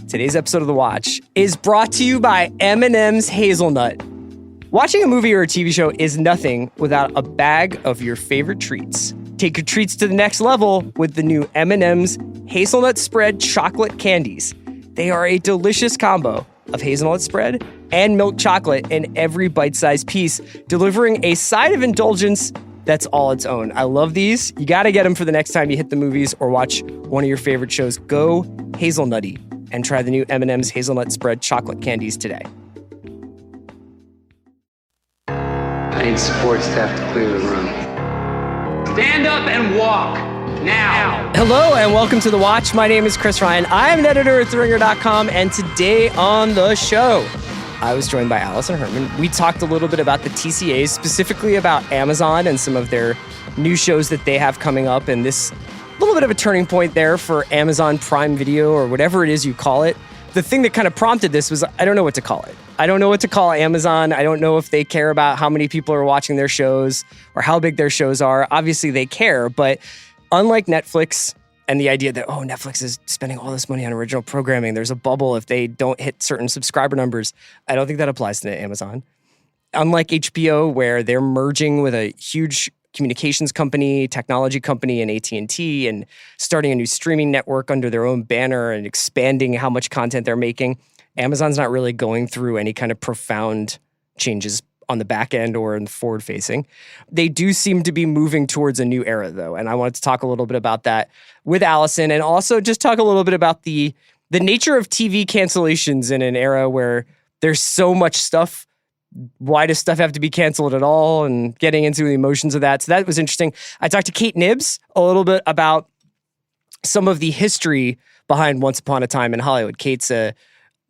Today's episode of The Watch is brought to you by M&M's Hazelnut. Watching a movie or a TV show is nothing without a bag of your favorite treats. Take your treats to the next level with the new M&M's Hazelnut Spread Chocolate Candies. They are a delicious combo of hazelnut spread and milk chocolate in every bite-sized piece, delivering a side of indulgence that's all its own. I love these. You got to get them for the next time you hit the movies or watch one of your favorite shows. Go hazelnutty and try the new M&M's Hazelnut Spread Chocolate Candies today. I need support staff to clear the room. Stand up and walk, now. Hello and welcome to The Watch. My name is Chris Ryan. I'm an editor at TheRinger.com, and today on the show, I was joined by Allison Herman. We talked a little bit about the TCAs, specifically about Amazon and some of their new shows that they have coming up, and this little bit of a turning point there for Amazon Prime Video or whatever it is you call it. The thing that kind of prompted this was I don't know what to call it. I don't know what to call Amazon. I don't know if they care about how many people are watching their shows or how big their shows are. Obviously, they care, but unlike Netflix and the idea that, Netflix is spending all this money on original programming, there's a bubble if they don't hit certain subscriber numbers, I don't think that applies to Amazon. Unlike HBO, where they're merging with a huge communications company, technology company, and AT&T, and starting a new streaming network under their own banner and expanding how much content they're making, Amazon's not really going through any kind of profound changes on the back end or in the forward facing. They do seem to be moving towards a new era, though, and I wanted to talk a little bit about that with Allison, and also just talk a little bit about the nature of TV cancellations in an era where there's so much stuff. Why does stuff have to be canceled at all, and getting into the emotions of that. So that was interesting. I talked to Kate Nibbs a little bit about some of the history behind Once Upon a Time in Hollywood. Kate's a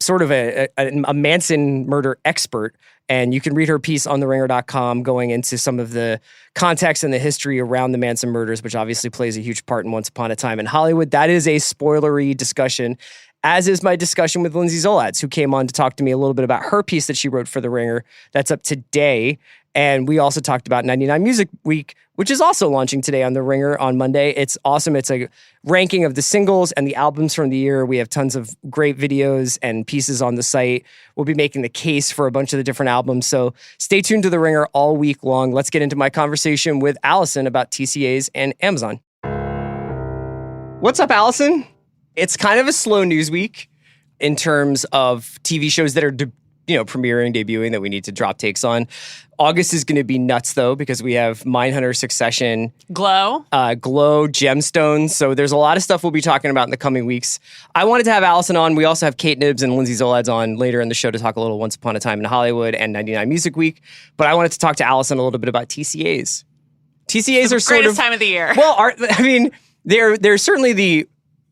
sort of a Manson murder expert, and you can read her piece on TheRinger.com going into some of the context and the history around the Manson murders, which obviously plays a huge part in Once Upon a Time in Hollywood. That is a spoilery discussion, as is my discussion with Lindsay Zolatz, who came on to talk to me a little bit about her piece that she wrote for The Ringer. That's up today. And we also talked about 99 Music Week, which is also launching today on The Ringer on Monday. It's awesome. It's a ranking of the singles and the albums from the year. We have tons of great videos and pieces on the site. We'll be making the case for a bunch of the different albums. So stay tuned to The Ringer all week long. Let's get into my conversation with Allison about TCAs and Amazon. What's up, Allison? It's kind of a slow news week in terms of TV shows that are premiering, debuting that we need to drop takes on. August is going to be nuts, though, because we have Mindhunter, Succession, Glow, Gemstones. So there's a lot of stuff we'll be talking about in the coming weeks. I wanted to have Allison on. We also have Kate Nibbs and Lindsay Zolatz on later in the show to talk a little Once Upon a Time in Hollywood and 99 Music Week. But I wanted to talk to Allison a little bit about TCAs. TCAs are sort of greatest time of the year. Well, they're certainly the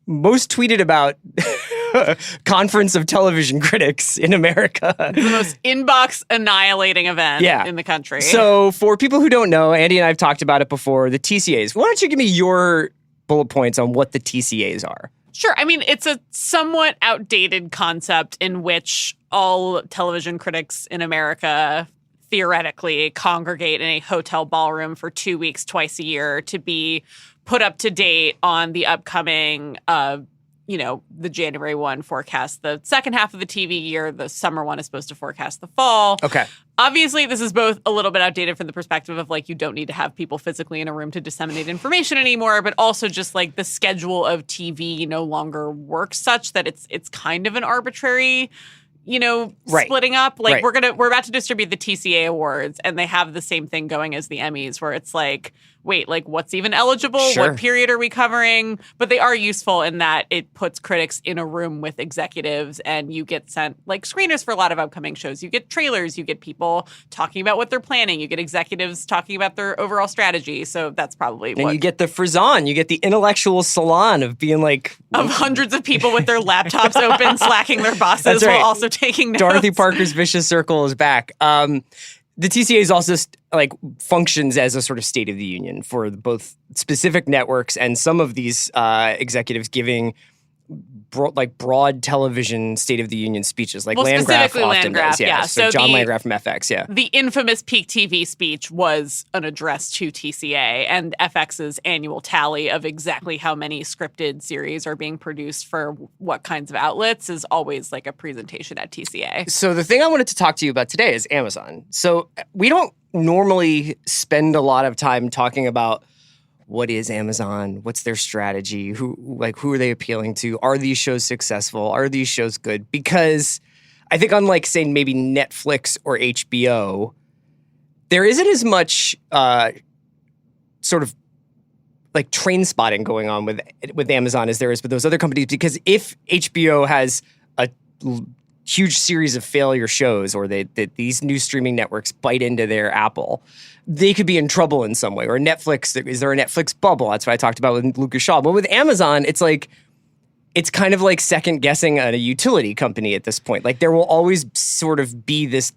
most tweeted about conference of television critics in America. The most inbox annihilating event in the country. So for people who don't know, Andy and I have talked about it before, the TCAs. Why don't you give me your bullet points on what the TCAs are? Sure. I mean, it's a somewhat outdated concept in which all television critics in America theoretically congregate in a hotel ballroom for 2 weeks, twice a year to be put up to date on the upcoming, the January 1 forecast, the second half of the TV year. The summer one is supposed to forecast the fall. Okay. Obviously, this is both a little bit outdated from the perspective of, you don't need to have people physically in a room to disseminate information anymore, but also just, the schedule of TV no longer works such that it's kind of an arbitrary splitting up. Right. We're about to distribute the TCA awards, and they have the same thing going as the Emmys, where it's wait, what's even eligible? Sure. What period are we covering? But they are useful in that it puts critics in a room with executives, and you get sent screeners for a lot of upcoming shows. You get trailers, you get people talking about what they're planning, you get executives talking about their overall strategy. So that's probably and you get the frisson, you get the intellectual salon of being of hundreds of people with their laptops open, slacking their bosses right. while also taking notes. Dorothy Parker's Vicious Circle is back. The TCA is also functions as a sort of State of the Union for both specific networks and some of these executives giving broad television State of the Union speeches, like well, Landgraf specifically often Landgraf, does. yeah. So John Landgraf from FX, yeah. The infamous Peak TV speech was an address to TCA and FX's annual tally of exactly how many scripted series are being produced for what kinds of outlets is always like a presentation at TCA. So the thing I wanted to talk to you about today is Amazon. So we don't normally spend a lot of time talking about what is Amazon? What's their strategy? Who are they appealing to? Are these shows successful? Are these shows good? Because I think unlike, say, maybe Netflix or HBO, there isn't as much sort of like train spotting going on with Amazon as there is with those other companies. Because if HBO has a huge series of failure shows, or that these new streaming networks bite into their apple, they could be in trouble in some way. Or Netflix, is there a Netflix bubble? That's what I talked about with Lucas Shaw. But with Amazon, it's kind of like second guessing a utility company at this point. Like there will always sort of be this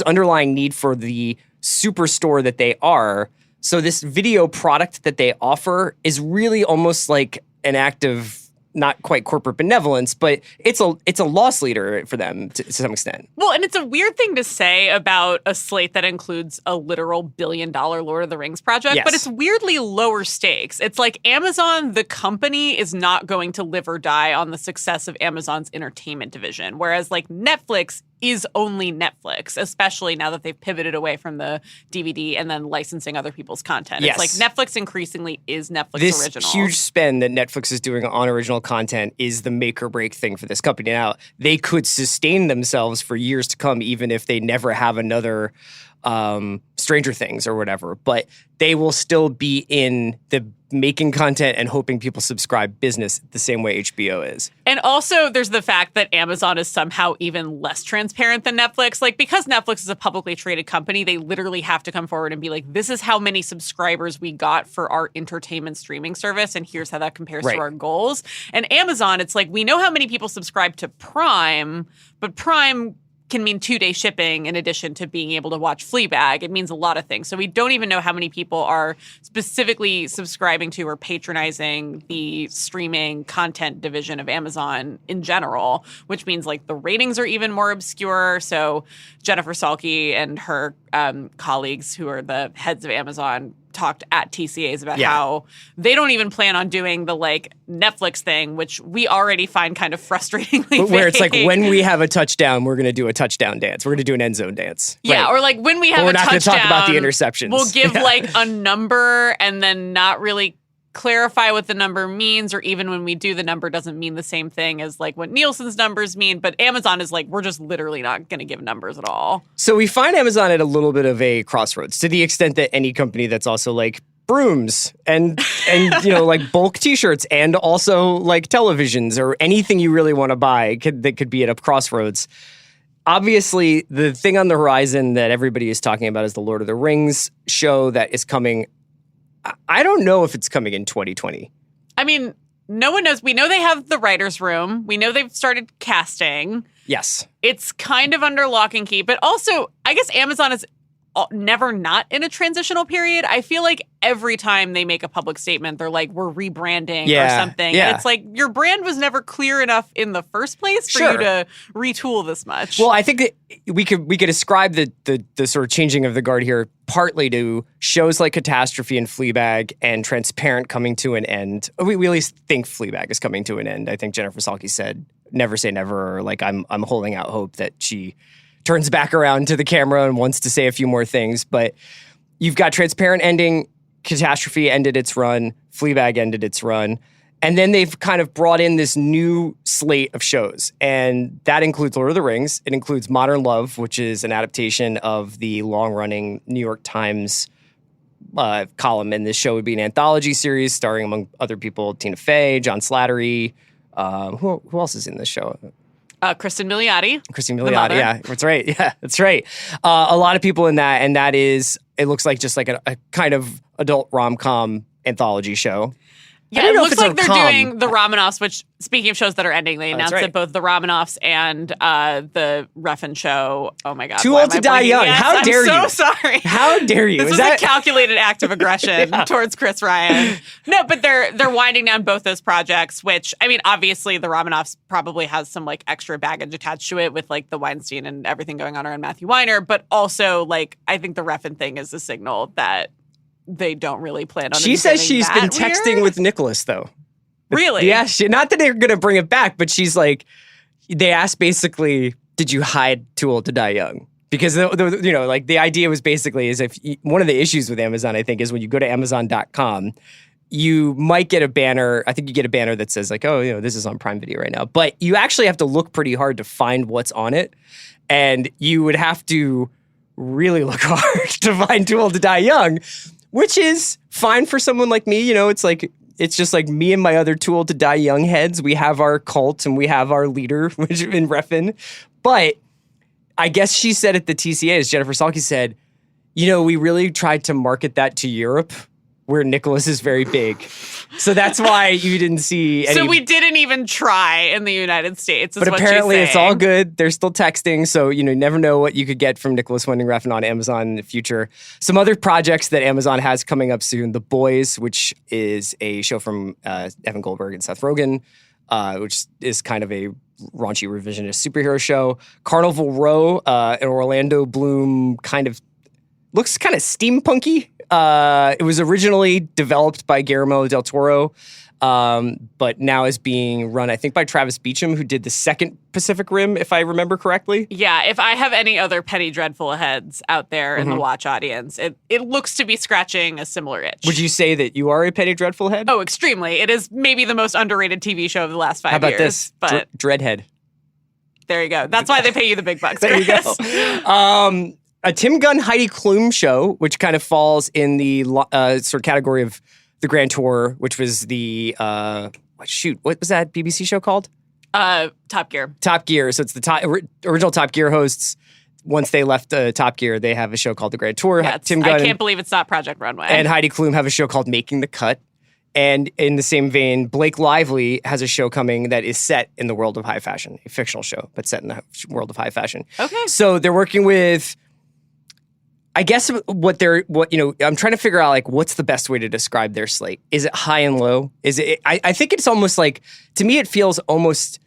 underlying need for the superstore that they are. So this video product that they offer is really almost like an act of not quite corporate benevolence, but it's a loss leader for them to some extent. Well, and it's a weird thing to say about a slate that includes a literal $1 billion Lord of the Rings project, Yes. but it's weirdly lower stakes. It's like Amazon, the company, is not going to live or die on the success of Amazon's entertainment division, whereas like Netflix is only Netflix, especially now that they've pivoted away from the DVD and then licensing other people's content. Yes. It's like Netflix increasingly is Netflix This original. huge spend that Netflix is doing on original content is the make or break thing for this company. Now, they could sustain themselves for years to come, even if they never have another Stranger Things or whatever, but they will still be in the making content and hoping people subscribe business the same way HBO is. And also there's the fact that Amazon is somehow even less transparent than Netflix. Like because Netflix is a publicly traded company, they literally have to come forward and be like, this is how many subscribers we got for our entertainment streaming service. And here's how that compares Right. to our goals. And Amazon, it's like, we know how many people subscribe to Prime, but Prime can mean 2-day shipping in addition to being able to watch Fleabag. It means a lot of things. So we don't even know how many people are specifically subscribing to or patronizing the streaming content division of Amazon in general, which means like the ratings are even more obscure. So Jennifer Salke and her colleagues who are the heads of Amazon talked at TCAs about how they don't even plan on doing the like Netflix thing, which we already find kind of frustratingly Where it's like, vague. when we have a touchdown, we're going to do a touchdown dance. We're going to do an end zone dance. Yeah, Right. or like when we have we're a not touchdown, going to talk about the interceptions. we'll give Yeah. like a number and then not really clarify what the number means, or even when we do, the number doesn't mean the same thing as like what Nielsen's numbers mean. But Amazon is like, we're just literally not going to give numbers at all. So we find Amazon at a little bit of a crossroads, to the extent that any company that's also like brooms and like bulk t-shirts and also like televisions or anything you really want to buy that could be at a crossroads. Obviously, the thing on the horizon that everybody is talking about is the Lord of the Rings show that is coming. I don't know if it's coming in 2020. I mean, no one knows. We know they have the writer's room. We know they've started casting. Yes. It's kind of under lock and key. But also, I guess Amazon is never not in a transitional period. I feel like every time they make a public statement, they're like, we're rebranding or something. Yeah. And it's like, your brand was never clear enough in the first place for you to retool this much. Well, I think that we could ascribe the sort of changing of the guard here partly to shows like Catastrophe and Fleabag and Transparent coming to an end. We at least think Fleabag is coming to an end. I think Jennifer Salke said, never say never, or like I'm holding out hope that she turns back around to the camera and wants to say a few more things. But you've got Transparent ending, Catastrophe ended its run, Fleabag ended its run. And then they've kind of brought in this new slate of shows. And that includes Lord of the Rings. It includes Modern Love, which is an adaptation of the long-running New York Times column. And this show would be an anthology series starring, among other people, Tina Fey, John Slattery. Who else is in this show? Kristen Milioti. Kristen Milioti, yeah, that's right. Yeah, that's right. A lot of people in that, and that is, it looks like just like a kind of adult rom-com anthology show. Yeah, don't it know if looks it's like they're com. doing the Romanoffs, which, speaking of shows that are ending, they announced right. that both the Romanoffs and the Refn show, oh my God. Too why Old am to I Die blanking? Young. Yes, How dare you? I'm so sorry. How dare you? This was a calculated act of aggression towards Chris Ryan. No, but they're winding down both those projects, which, I mean, obviously the Romanoffs probably has some like extra baggage attached to it with like the Weinstein and everything going on around Matthew Weiner, but also like I think the Refn thing is a signal that they don't really plan on. She says she's been that texting weird. with Nicholas though. Really? Yeah, not that they're going to bring it back, but she's like, they asked basically, did you hide Too Old to Die Young? Because, the idea was basically is if one of the issues with Amazon, I think, is when you go to Amazon.com, you might get a banner. I think you get a banner that says like, oh, this is on Prime Video right now. But you actually have to look pretty hard to find what's on it. And you would have to really look hard to find Too Old to Die Young, which is fine for someone like me. It's just like me and my other Too Old to Die Young heads. We have our cult and we have our leader, which in Refn. But I guess she said at the TCA, as Jennifer Salke said, we really tried to market that to Europe, where Nicholas is very big. So that's why you didn't see any. So we didn't even try in the United States, is But what apparently she's it's all saying. good. They're still texting, so you never know what you could get from Nicholas Winding Refn on Amazon in the future. Some other projects that Amazon has coming up soon: The Boys, which is a show from Evan Goldberg and Seth Rogen, which is kind of a raunchy revisionist superhero show. Carnival Row, an Orlando Bloom looks kind of steampunky. It was originally developed by Guillermo del Toro, but now is being run, I think, by Travis Beacham, who did the second Pacific Rim, if I remember correctly. Yeah, if I have any other Penny Dreadful heads out there in the watch audience, it looks to be scratching a similar itch. Would you say that you are a Penny Dreadful head? Oh, extremely. It is maybe the most underrated TV show of the last 5 years. How about this? But Dreadhead. there you go. That's why they pay you the big bucks, There you Chris. go. A Tim Gunn, Heidi Klum show, which kind of falls in the sort of category of the Grand Tour, which was the, what was that BBC show called? Top Gear. Top Gear. So it's the original Top Gear hosts. Once they left Top Gear, they have a show called The Grand Tour. Yeah, Tim Gunn I can't believe it's not Project Runway. and Heidi Klum have a show called Making the Cut. And in the same vein, Blake Lively has a show coming that is set in the world of high fashion, a fictional show, but set in the world of high fashion. Okay. So they're working with, I guess I'm trying to figure out like what's the best way to describe their slate. Is it high and low? Is it? I think it's almost like, to me, it feels almost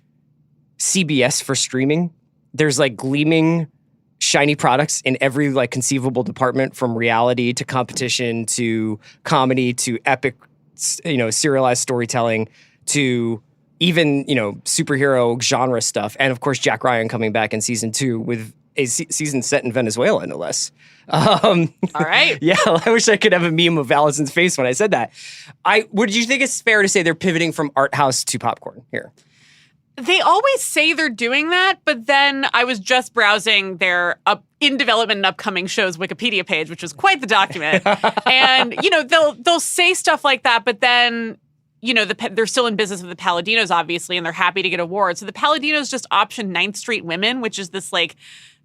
CBS for streaming. There's like gleaming, shiny products in every like conceivable department, from reality to competition to comedy to epic, serialized storytelling to even superhero genre stuff, and of course Jack Ryan coming back in season 2 with a season set in Venezuela, no less. All right. Yeah, I wish I could have a meme of Allison's face when I said that. Would you think it's fair to say they're pivoting from art house to popcorn here? They always say they're doing that, but then I was just browsing their in development and upcoming shows Wikipedia page, which was quite the document. And, they'll say stuff like that, but then, they're still in business with the Paladinos, obviously, and they're happy to get awards. So the Paladinos just optioned 9th Street Women, which is this like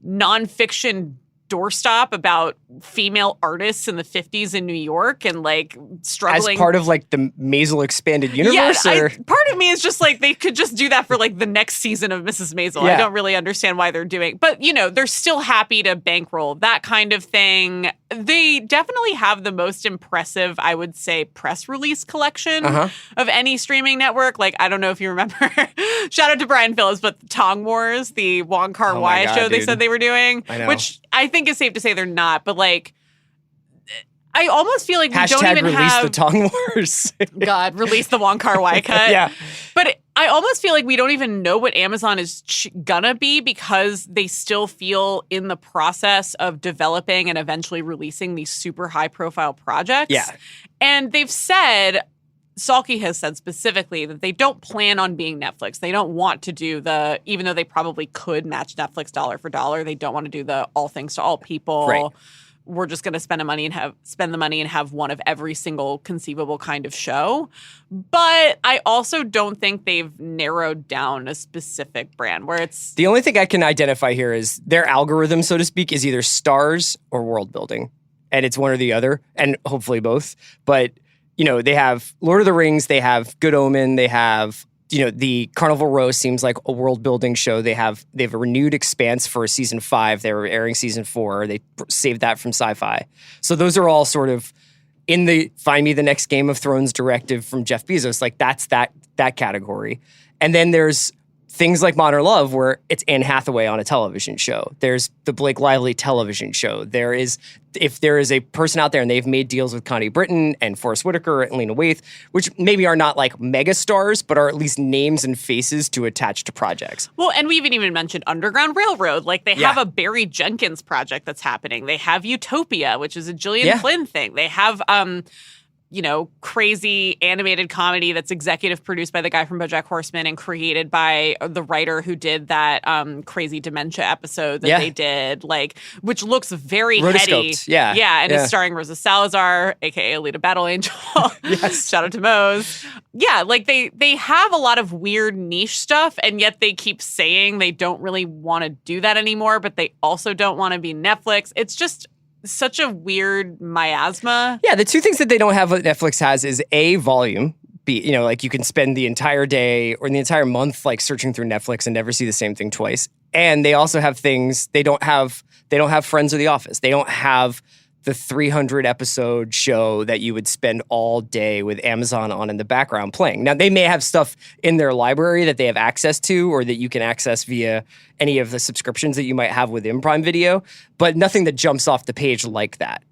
nonfiction doorstop about female artists in the 50s in New York and like struggling. As part of like the Maisel expanded universe? Yeah, part of me is just like they could just do that for like the next season of Mrs. Maisel. Yeah. I don't really understand why they're doing, but they're still happy to bankroll that kind of thing. They definitely have the most impressive, I would say, press release collection of any streaming network. Like, I don't know if you remember, shout out to Brian Phillips, but Tong Wars, the Wong Kar Wai show they said they were doing, which I think is safe to say they're not, but like, I almost feel like we don't even release have the Tong Wars. God, release the Wong Kar Wai cut. Yeah. But I almost feel like we don't even know what Amazon is gonna be, because they still feel in the process of developing and eventually releasing these super high profile projects. Yeah. And they've said, Salke has said specifically that they don't plan on being Netflix. They don't want to do even though they probably could match Netflix dollar for dollar, they don't want to do the all things to all people. Right. We're just going to spend the money and have one of every single conceivable kind of show. But I also don't think they've narrowed down a specific brand where it's... The only thing I can identify here is their algorithm, so to speak, is either stars or world building. And it's one or the other, and hopefully both. But they have Lord of the Rings, they have Good Omen, they have, the Carnival Row seems like a world building show. They have a renewed Expanse for season 5. They were airing season 4. They saved that from Sci-Fi. So those are all sort of in the find me the next Game of Thrones directive from Jeff Bezos. Like that's that category. And then there's things like Modern Love, where it's Anne Hathaway on a television show. There's the Blake Lively television show. If there is a person out there, and they've made deals with Connie Britton and Forrest Whitaker and Lena Waithe, which maybe are not like mega stars, but are at least names and faces to attach to projects. Well, and we even mentioned Underground Railroad. Like they have a Barry Jenkins project that's happening. They have Utopia, which is a Gillian Flynn thing. They have crazy animated comedy that's executive produced by the guy from BoJack Horseman and created by the writer who did that crazy dementia episode that they did, like, which looks very heady. And it's starring Rosa Salazar, aka Alita Battle Angel. Yes. Shout out to Mose. Yeah, like they have a lot of weird niche stuff, and yet they keep saying they don't really want to do that anymore, but they also don't want to be Netflix. It's just such a weird miasma. Yeah, the two things that they don't have what Netflix has is A, volume. B, like you can spend the entire day or the entire month like searching through Netflix and never see the same thing twice. And they also have things they don't have Friends or The Office. They don't have the 300 episode show that you would spend all day with Amazon on in the background playing. Now, they may have stuff in their library that they have access to or that you can access via any of the subscriptions that you might have within Prime Video, but nothing that jumps off the page like that.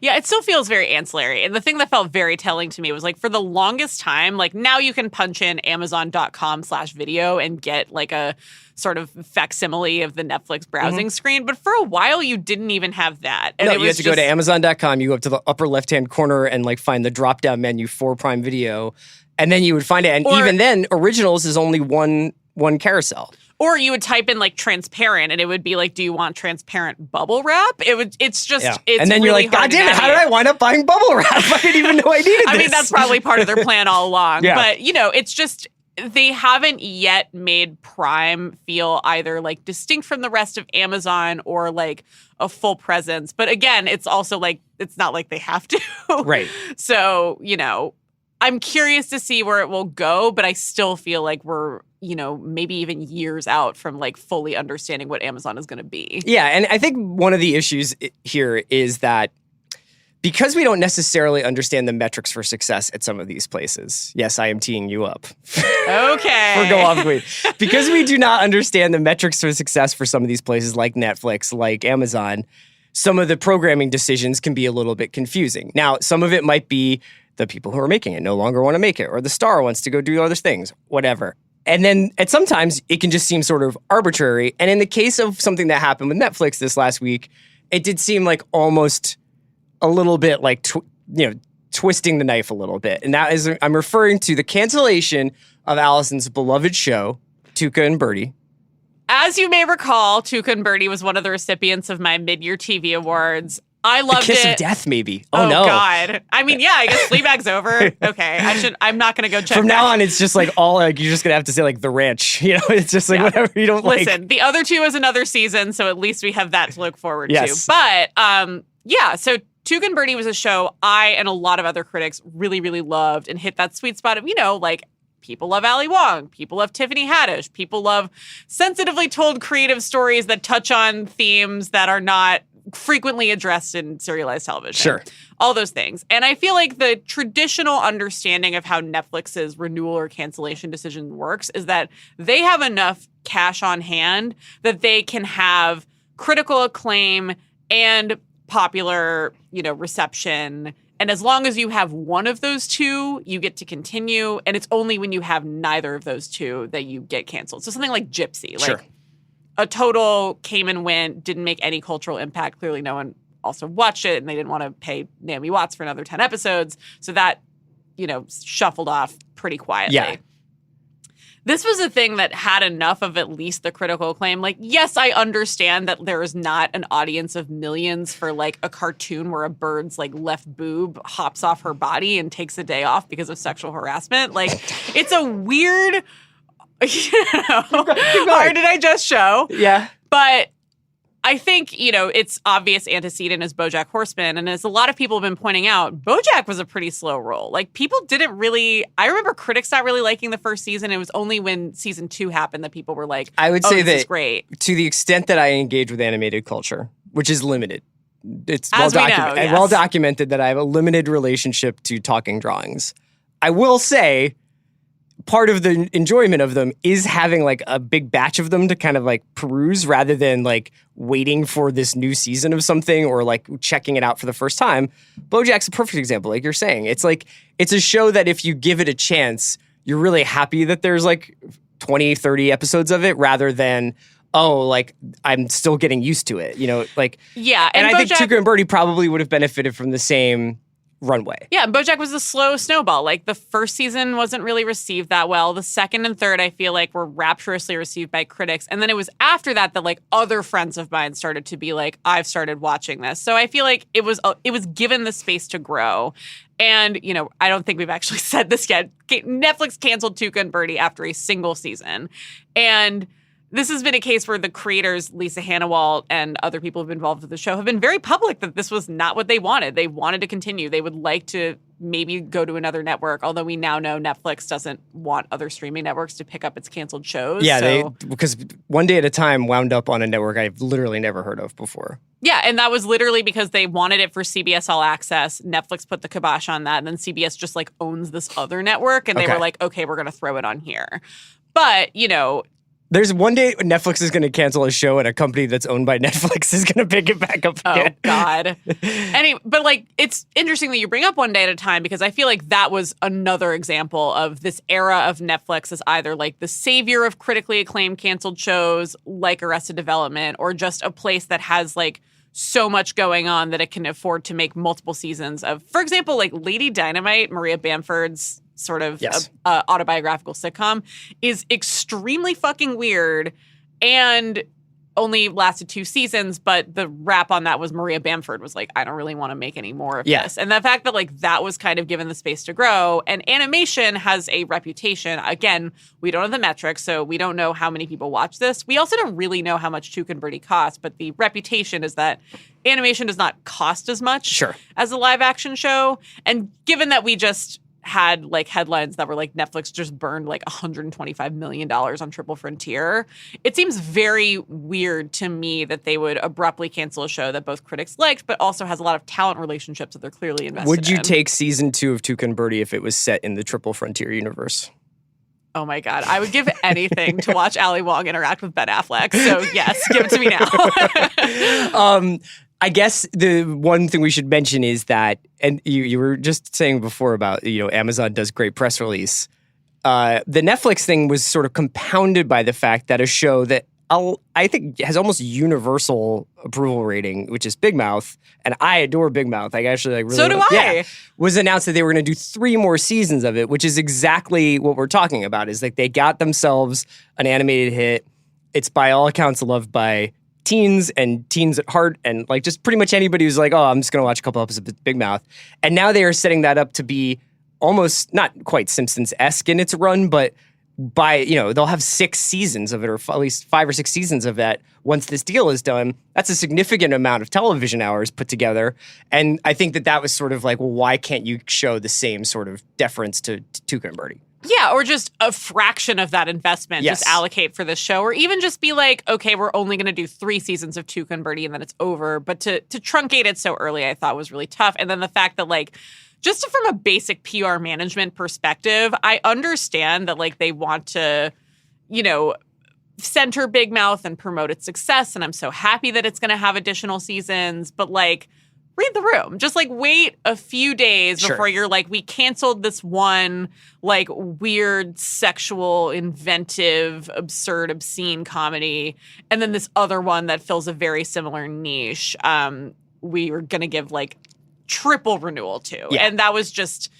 Yeah, it still feels very ancillary. And the thing that felt very telling to me was like for the longest time, like now you can punch in amazon.com/video and get like a sort of facsimile of the Netflix browsing screen. But for a while, you didn't even have that. And you had to go to amazon.com. You go up to the upper left-hand corner and like find the drop-down menu for Prime Video. And then you would find it. And even then, Originals is only one carousel. Or you would type in like transparent and it would be like, do you want transparent bubble wrap? It's just, it's and then you're really like, God damn it, how did I wind up buying bubble wrap? I didn't even know I needed this. I mean, that's probably part of their plan all along. Yeah. But, it's just, they haven't yet made Prime feel either like distinct from the rest of Amazon or like a full presence. But again, it's also like, it's not like they have to. Right. So, I'm curious to see where it will go, but I still feel like we're, maybe even years out from like fully understanding what Amazon is going to be. Yeah. And I think one of the issues here is that because we don't necessarily understand the metrics for success at some of these places. Yes, I am teeing you up. Okay. For Go Off Queen. Because we do not understand the metrics for success for some of these places like Netflix, like Amazon, some of the programming decisions can be a little bit confusing. Now, some of it might be the people who are making it no longer want to make it, or the star wants to go do other things, whatever. And then sometimes it can just seem sort of arbitrary. And in the case of something that happened with Netflix this last week, it did seem like almost a little bit like, twisting the knife a little bit. And that is, I'm referring to the cancellation of Allison's beloved show, Tuca and Birdie. As you may recall, Tuca and Birdie was one of the recipients of my mid-year TV awards. I loved The Kiss it. of Death, maybe. Oh, no. God. I mean, yeah, I guess Fleabag's over. Okay. I'm not going to go check From now that. on, it's just like you're just going to have to say like The Ranch. It's just like whatever you don't like. Listen, the other two is another season, so at least we have that to look forward Yes. to. But, so Tuca and Birdie was a show I and a lot of other critics really, really loved and hit that sweet spot of, like, people love Ali Wong. People love Tiffany Haddish. People love sensitively told creative stories that touch on themes that are not frequently addressed in serialized television. Sure. All those things. And I feel like the traditional understanding of how Netflix's renewal or cancellation decision works is that they have enough cash on hand that they can have critical acclaim and popular, reception. And as long as you have one of those two, you get to continue. And it's only when you have neither of those two that you get canceled. So something like Gypsy, Sure. like a total came and went, didn't make any cultural impact. Clearly no one also watched it and they didn't want to pay Naomi Watts for another 10 episodes. So that, shuffled off pretty quietly. Yeah. This was a thing that had enough of at least the critical acclaim. Like, yes, I understand that there is not an audience of millions for like a cartoon where a bird's like left boob hops off her body and takes a day off because of sexual harassment. Like, it's a weird, how did I just show? Yeah. But I think, it's obvious antecedent is BoJack Horseman. And as a lot of people have been pointing out, BoJack was a pretty slow roll. Like, people didn't really, I remember critics not really liking the first season. It was only when season 2 happened that people were like, I would say this that is great. To the extent that I engage with animated culture, which is limited, it's As we know, yes. well documented that I have a limited relationship to talking drawings. I will say, part of the enjoyment of them is having like a big batch of them to kind of like peruse rather than like waiting for this new season of something or like checking it out for the first time. BoJack's a perfect example. Like you're saying, it's a show that if you give it a chance, you're really happy that there's like 20, 30 episodes of it rather than, oh, like I'm still getting used to it, Yeah. And I think Tuca and Birdie probably would have benefited from the same runway. Yeah, BoJack was a slow snowball. Like, the first season wasn't really received that well. The second and third, I feel like, were rapturously received by critics. And then it was after that like other friends of mine started to be like, I've started watching this. So I feel like it was given the space to grow. And, I don't think we've actually said this yet. Netflix canceled Tuca and Birdie after a single season. And this has been a case where the creators, Lisa Hannawalt and other people who've been involved with the show, have been very public that this was not what they wanted. They wanted to continue. They would like to maybe go to another network, although we now know Netflix doesn't want other streaming networks to pick up its canceled shows. Yeah, because One Day at a Time wound up on a network I've literally never heard of before. Yeah, and that was literally because they wanted it for CBS All Access. Netflix put the kibosh on that, and then CBS just like owns this other network, and they were like, okay, we're going to throw it on here. But, there's one day Netflix is going to cancel a show and a company that's owned by Netflix is going to pick it back up again. Oh, God. But like, it's interesting that you bring up One Day at a Time because I feel like that was another example of this era of Netflix as either like the savior of critically acclaimed canceled shows like Arrested Development or just a place that has like so much going on that it can afford to make multiple seasons of, for example, like Lady Dynamite, Maria Bamford's sort of autobiographical sitcom, is extremely fucking weird and only lasted 2 seasons, but the wrap on that was Maria Bamford was like, I don't really want to make any more of this. And the fact that like that was kind of given the space to grow, and animation has a reputation. Again, we don't have the metrics, so we don't know how many people watch this. We also don't really know how much Tuca and Birdie cost, but the reputation is that animation does not cost as much as a live action show. And given that we just had like headlines that were like Netflix just burned like $125 million on Triple Frontier, it seems very weird to me that they would abruptly cancel a show that both critics liked but also has a lot of talent relationships that they're clearly invested in. Would you take season 2 of Tuca and Birdie if it was set in the Triple Frontier universe? Oh my God. I would give anything to watch Ali Wong interact with Ben Affleck. So yes, give it to me now. I guess the one thing we should mention is that, and you were just saying before about, Amazon does great press release. The Netflix thing was sort of compounded by the fact that a show that I think has almost universal approval rating, which is Big Mouth, and I adore Big Mouth. I actually like really. So do I. Yeah, was announced that they were going to do 3 more seasons of it, which is exactly what we're talking about. Is like they got themselves an animated hit. It's by all accounts loved by teens and teens at heart, and like just pretty much anybody who's like, oh, I'm just going to watch a couple episodes of Big Mouth. And now they are setting that up to be almost not quite Simpsons-esque in its run, but by, they'll have 6 seasons of it, or at least 5 or 6 seasons of that once this deal is done. That's a significant amount of television hours put together. And I think that was sort of like, well, why can't you show the same sort of deference to Tuca and Birdie? Yeah, or just a fraction of that investment, just allocate for this show, or even just be like, okay, we're only going to do 3 seasons of Tuca and Birdie and then it's over. But to truncate it so early, I thought was really tough. And then the fact that like, just from a basic PR management perspective, I understand that like they want to, center Big Mouth and promote its success. And I'm so happy that it's going to have additional seasons. But like, read the room. Just like wait a few days before you're like, we canceled this one like weird, sexual, inventive, absurd, obscene comedy. And then this other one that fills a very similar niche. We were going to give like triple renewal to. Yeah. And that was just,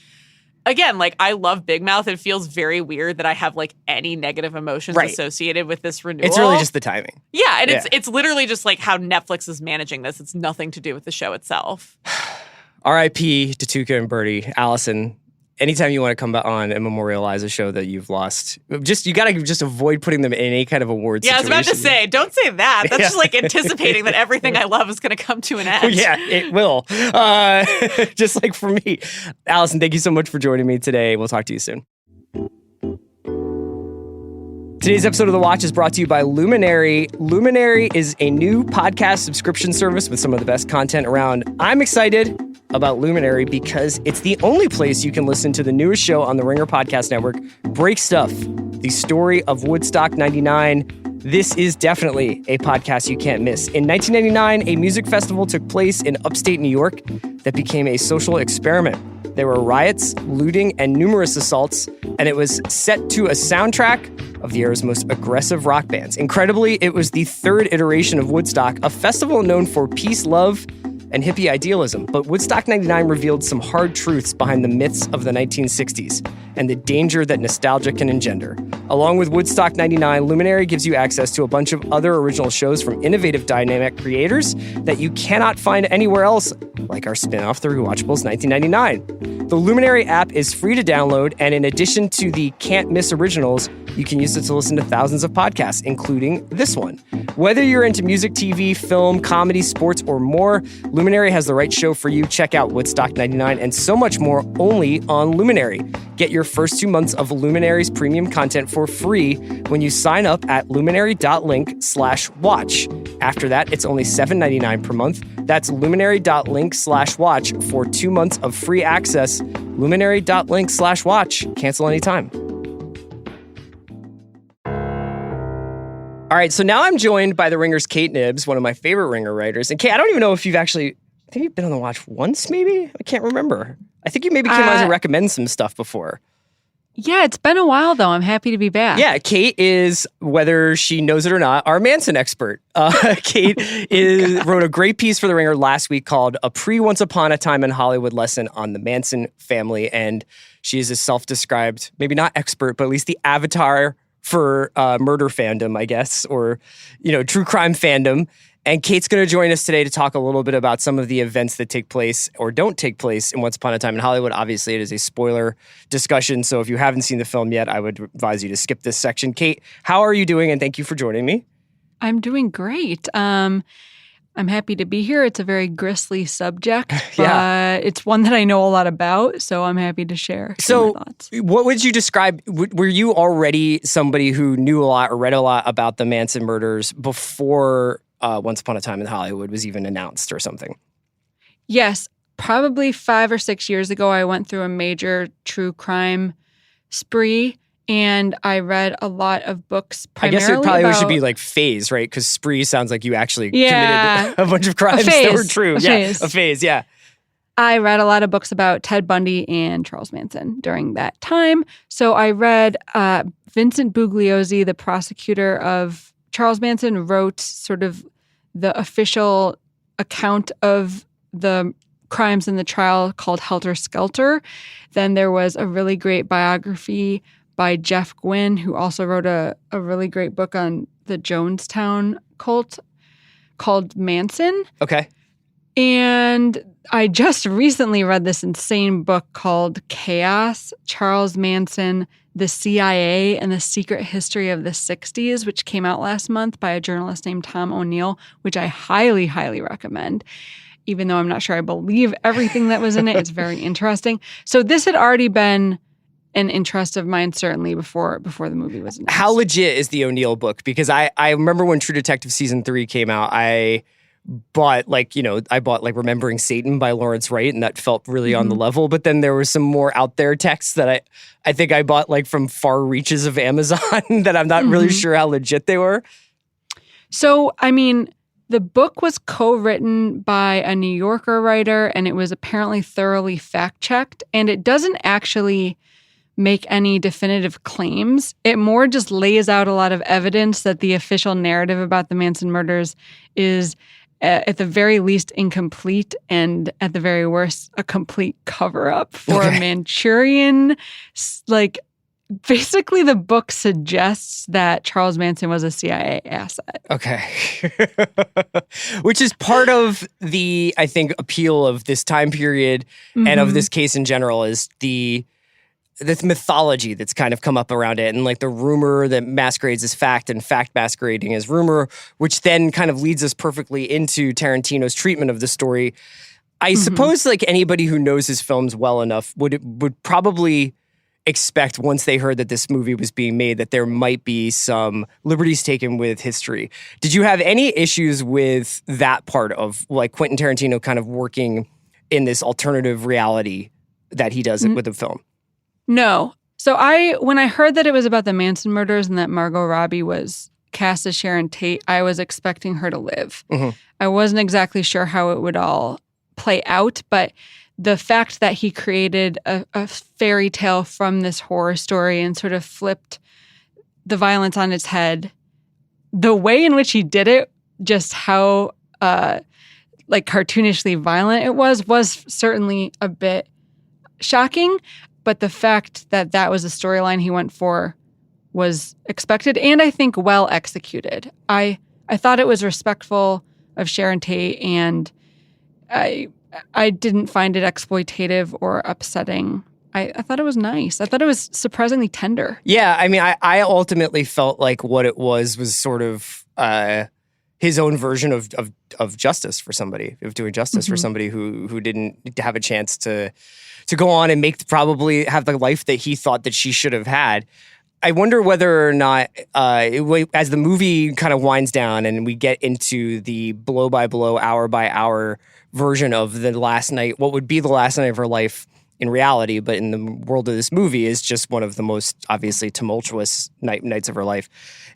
again, like I love Big Mouth. It feels very weird that I have like any negative emotions associated with this renewal. It's really just the timing. Yeah, and it's literally just like how Netflix is managing this. It's nothing to do with the show itself. R.I.P. to Tuca and Birdie. Allison, anytime you want to come back on and memorialize a show that you've lost, you got to just avoid putting them in any kind of award Yeah, situation. I was about to say, don't say that. That's just like anticipating that everything I love is going to come to an end. Yeah, it will. Just like for me. Allison, thank you so much for joining me today. We'll talk to you soon. Today's episode of The Watch is brought to you by Luminary. Luminary is a new podcast subscription service with some of the best content around. I'm excited about Luminary because it's the only place you can listen to the newest show on the Ringer Podcast Network, Break Stuff, the story of Woodstock 99. This is definitely a podcast you can't miss. In 1999, a music festival took place in upstate New York that became a social experiment. There were riots, looting, and numerous assaults, and it was set to a soundtrack of the era's most aggressive rock bands. Incredibly, it was the third iteration of Woodstock, a festival known for peace, love, and hippie idealism. But Woodstock 99 revealed some hard truths behind the myths of the 1960s and the danger that nostalgia can engender. Along with Woodstock 99, Luminary gives you access to a bunch of other original shows from innovative, dynamic creators that you cannot find anywhere else, like our spin-off, The Rewatchables 1999. The Luminary app is free to download, and in addition to the can't-miss originals, you can use it to listen to thousands of podcasts, including this one. Whether you're into music, TV, film, comedy, sports, or more, Luminary has the right show for you. Check out Woodstock 99 and so much more only on Luminary. Get your first 2 months of Luminary's premium content for free when you sign up at luminary.link/watch. After that, it's only $7.99 per month. That's luminary.link/watch for 2 months of free access. Luminary.link/watch. Cancel anytime. All right, so now I'm joined by the Ringer's Kate Nibbs, one of my favorite Ringer writers. And Kate, I don't even know if I think you've been on The Watch once, maybe? I can't remember. I think you maybe came on to recommend some stuff before. Yeah, it's been a while, though. I'm happy to be back. Yeah, Kate is, whether she knows it or not, our Manson expert. Kate wrote a great piece for The Ringer last week called A Pre-Once Upon a Time in Hollywood Lesson on the Manson Family. And she is a self-described, maybe not expert, but at least the avatar for murder fandom, I guess, or, true crime fandom. And Kate's going to join us today to talk a little bit about some of the events that take place or don't take place in Once Upon a Time in Hollywood. Obviously, it is a spoiler discussion, so if you haven't seen the film yet, I would advise you to skip this section. Kate, how are you doing? And thank you for joining me. I'm doing great. I'm happy to be here. It's a very grisly subject, but it's one that I know a lot about, so I'm happy to share my thoughts. What would you describe? Were you already somebody who knew a lot or read a lot about the Manson murders before Once Upon a Time in Hollywood was even announced or something? Yes. Probably 5 or 6 years ago, I went through a major true crime spree. And I read a lot of books primarily I guess it probably should about, be like phase, right? Because spree sounds like you actually committed a bunch of crimes that were true. A phase, yeah. I read a lot of books about Ted Bundy and Charles Manson during that time. So I read Vincent Bugliosi, the prosecutor of Charles Manson, wrote sort of the official account of the crimes in the trial called Helter Skelter. Then there was a really great biography by Jeff Gwynne, who also wrote a really great book on the Jonestown cult called Manson. Okay. And I just recently read this insane book called Chaos, Charles Manson, the CIA, and the Secret History of the 60s, which came out last month by a journalist named Tom O'Neill, which I highly, highly recommend. Even though I'm not sure I believe everything that was in it, it's very interesting. So this had already been an interest of mine, certainly before the movie was announced. How legit is the O'Neill book? Because I remember when True Detective Season 3 came out, I bought Remembering Satan by Lawrence Wright, and that felt really on the level. But then there was some more out there texts that I think I bought like from far reaches of Amazon that I'm not really sure how legit they were. So, I mean, the book was co-written by a New Yorker writer, and it was apparently thoroughly fact-checked, and it doesn't actually make any definitive claims. It more just lays out a lot of evidence that the official narrative about the Manson murders is at the very least incomplete, and at the very worst, a complete cover-up for a Manchurian. Basically, the book suggests that Charles Manson was a CIA asset. Okay. Which is part of the, I think, appeal of this time period and of this case in general is the this mythology that's kind of come up around it, and like the rumor that masquerades as fact and fact masquerading as rumor, which then kind of leads us perfectly into Tarantino's treatment of the story. I suppose like anybody who knows his films well enough would probably expect, once they heard that this movie was being made, that there might be some liberties taken with history. Did you have any issues with that part of like Quentin Tarantino kind of working in this alternative reality that he does with the film? No. So when I heard that it was about the Manson murders and that Margot Robbie was cast as Sharon Tate, I was expecting her to live. I wasn't exactly sure how it would all play out, but the fact that he created a fairy tale from this horror story and sort of flipped the violence on its head, the way in which he did it, just how like cartoonishly violent it was certainly a bit shocking. But the fact that that was a storyline he went for was expected and I think well executed. I thought it was respectful of Sharon Tate, and I didn't find it exploitative or upsetting. I thought it was nice. I thought it was surprisingly tender. Yeah, I mean, I ultimately felt like what it was sort of his own version of justice for somebody, of doing justice for somebody who didn't have a chance to go on and probably have the life that he thought that she should have had. I wonder whether or not, as the movie kind of winds down and we get into the blow by blow, hour by hour version of the last night, what would be the last night of her life in reality, but in the world of this movie is just one of the most obviously tumultuous nights of her life.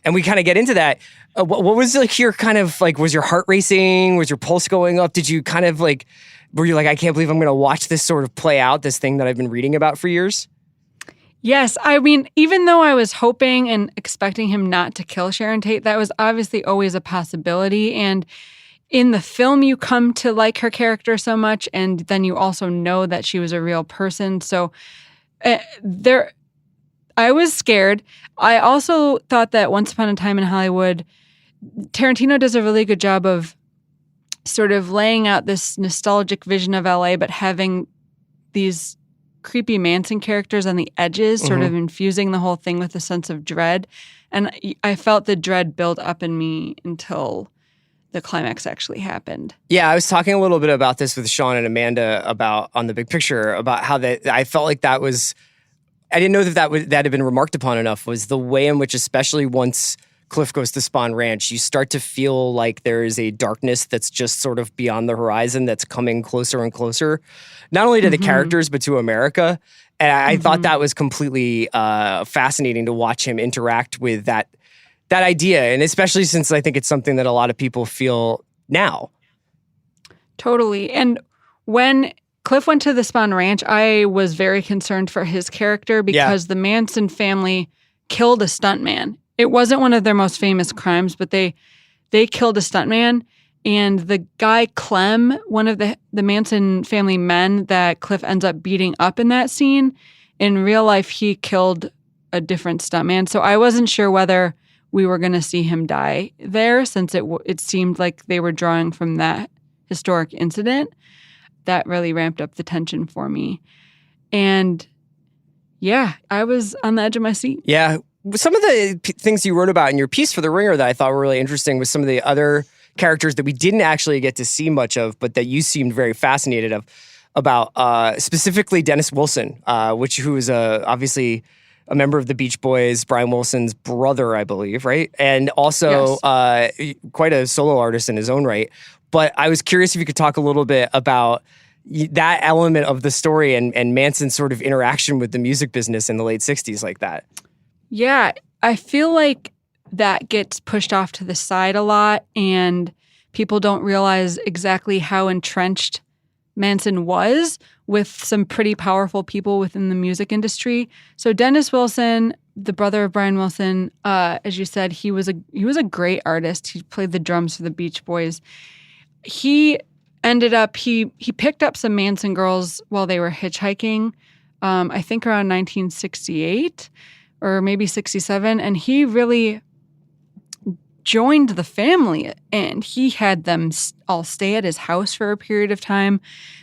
And we kind of get into that. What was like your kind of like, was your heart racing? Was your pulse going up? Did you kind of like, were you like, I can't believe I'm going to watch this sort of play out, this thing that I've been reading about for years? Yes. I mean, even though I was hoping and expecting him not to kill Sharon Tate, that was obviously always a possibility. And in the film, you come to like her character so much, and then you also know that she was a real person. So I was scared. I also thought that Once Upon a Time in Hollywood, Tarantino does a really good job of sort of laying out this nostalgic vision of LA, but having these creepy Manson characters on the edges, sort of infusing the whole thing with a sense of dread. And I felt the dread build up in me until the climax actually happened. Yeah, I was talking a little bit about this with Sean and Amanda about on The Big Picture, about how that I felt like that was, I didn't know that had been remarked upon enough, was the way in which, especially once Cliff goes to Spahn Ranch, you start to feel like there is a darkness that's just sort of beyond the horizon that's coming closer and closer, not only to the characters, but to America. And I thought that was completely fascinating to watch him interact with that idea. And especially since I think it's something that a lot of people feel now. Totally. And when Cliff went to the Spahn Ranch, I was very concerned for his character because the Manson family killed a stuntman. It wasn't one of their most famous crimes, but they killed a stuntman. And the guy Clem, one of the Manson family men that Cliff ends up beating up in that scene, in real life, he killed a different stuntman. So I wasn't sure whether we were going to see him die there, since it seemed like they were drawing from that historic incident. That really ramped up the tension for me. And yeah, I was on the edge of my seat. Yeah. Some of the things you wrote about in your piece for The Ringer that I thought were really interesting was some of the other characters that we didn't actually get to see much of, but that you seemed very fascinated about, specifically Dennis Wilson, who is obviously a member of the Beach Boys, Brian Wilson's brother, I believe, right? And also quite a solo artist in his own right. But I was curious if you could talk a little bit about that element of the story and Manson's sort of interaction with the music business in the late 60s like that. Yeah, I feel like that gets pushed off to the side a lot, and people don't realize exactly how entrenched Manson was with some pretty powerful people within the music industry. So Dennis Wilson, the brother of Brian Wilson, as you said, he was a great artist. He played the drums for the Beach Boys. He ended up, he picked up some Manson girls while they were hitchhiking, I think around 1968 or maybe 67, and he really joined the family, and he had them all stay at his house for a period of time.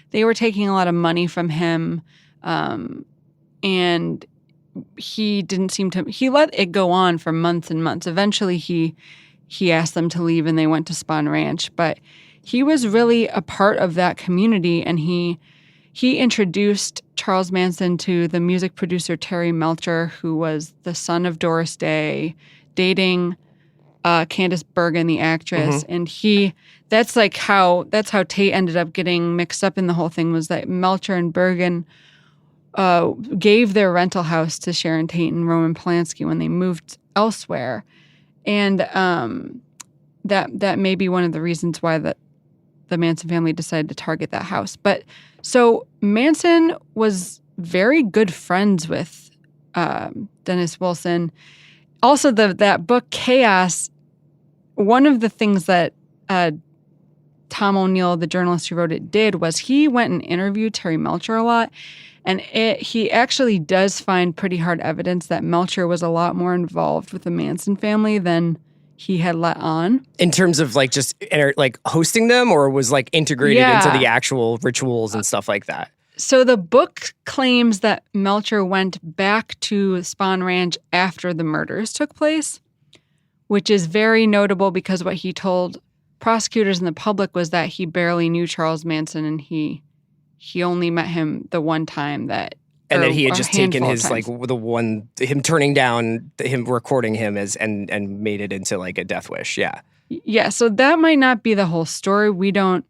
They were taking a lot of money from him, and he didn't seem to, he let it go on for months and months. Eventually he asked them to leave and they went to Spahn Ranch, but he was really a part of that community, and he introduced Charles Manson to the music producer Terry Melcher, who was the son of Doris Day, dating Candice Bergen, the actress. And that's how Tate ended up getting mixed up in the whole thing, was that Melcher and Bergen gave their rental house to Sharon Tate and Roman Polanski when they moved elsewhere. And that may be one of the reasons why the Manson family decided to target that house. But so Manson was very good friends with Dennis Wilson. Also, that book, Chaos, one of the things that Tom O'Neill, the journalist who wrote it, did was he went and interviewed Terry Melcher a lot. And he actually does find pretty hard evidence that Melcher was a lot more involved with the Manson family than he had let on. In terms of like just like hosting them, or was like integrated into the actual rituals and stuff like that? So the book claims that Melcher went back to Spahn Ranch after the murders took place, which is very notable because what he told prosecutors and the public was that he barely knew Charles Manson, and he only met him the one time that. And that he had just taken his him turning down him recording him as and made it into like a death wish. Yeah. Yeah. So that might not be the whole story. We don't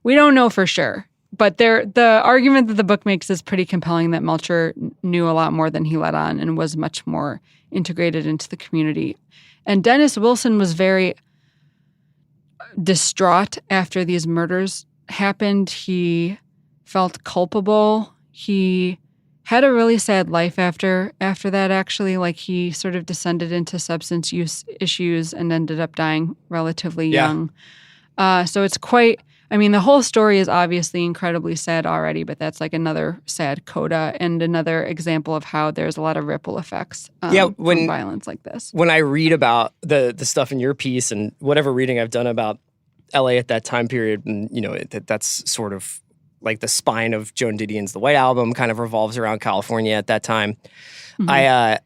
know for sure. But the argument that the book makes is pretty compelling, that Melcher knew a lot more than he let on and was much more integrated into the community. And Dennis Wilson was very distraught after these murders happened. He felt culpable. He had a really sad life after that, actually. Like, he sort of descended into substance use issues and ended up dying relatively young. So it's quite, I mean, the whole story is obviously incredibly sad already, but that's like another sad coda and another example of how there's a lot of ripple effects from violence like this. When I read about the stuff in your piece and whatever reading I've done about LA at that time period, and that's sort of like the spine of Joan Didion's The White Album kind of revolves around California at that time. I'm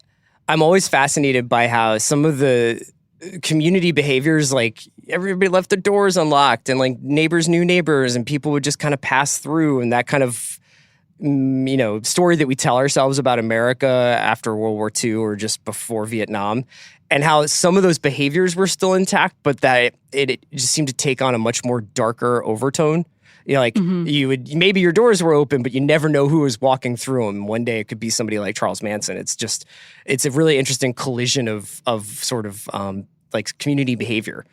always fascinated by how some of the community behaviors, like everybody left their doors unlocked and like neighbors knew neighbors and people would just kind of pass through, and that kind of story that we tell ourselves about America after World War II or just before Vietnam, and how some of those behaviors were still intact, but that it just seemed to take on a much more darker overtone. You would, maybe your doors were open, but you never know who was walking through them. One day it could be somebody like Charles Manson. It's a really interesting collision of sort of like community behavior.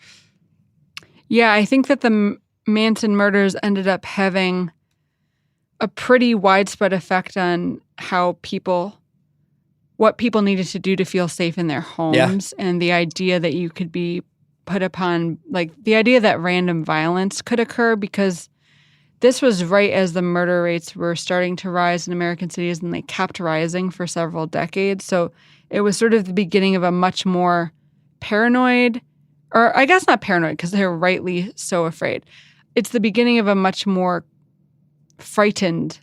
Yeah, I think that the Manson murders ended up having a pretty widespread effect on what people needed to do to feel safe in their homes, and the idea that you could be put upon, like the idea that random violence could occur, because this was right as the murder rates were starting to rise in American cities, and they kept rising for several decades. So it was sort of the beginning of a much more paranoid, or I guess not paranoid because they're rightly so afraid. It's the beginning of a much more frightened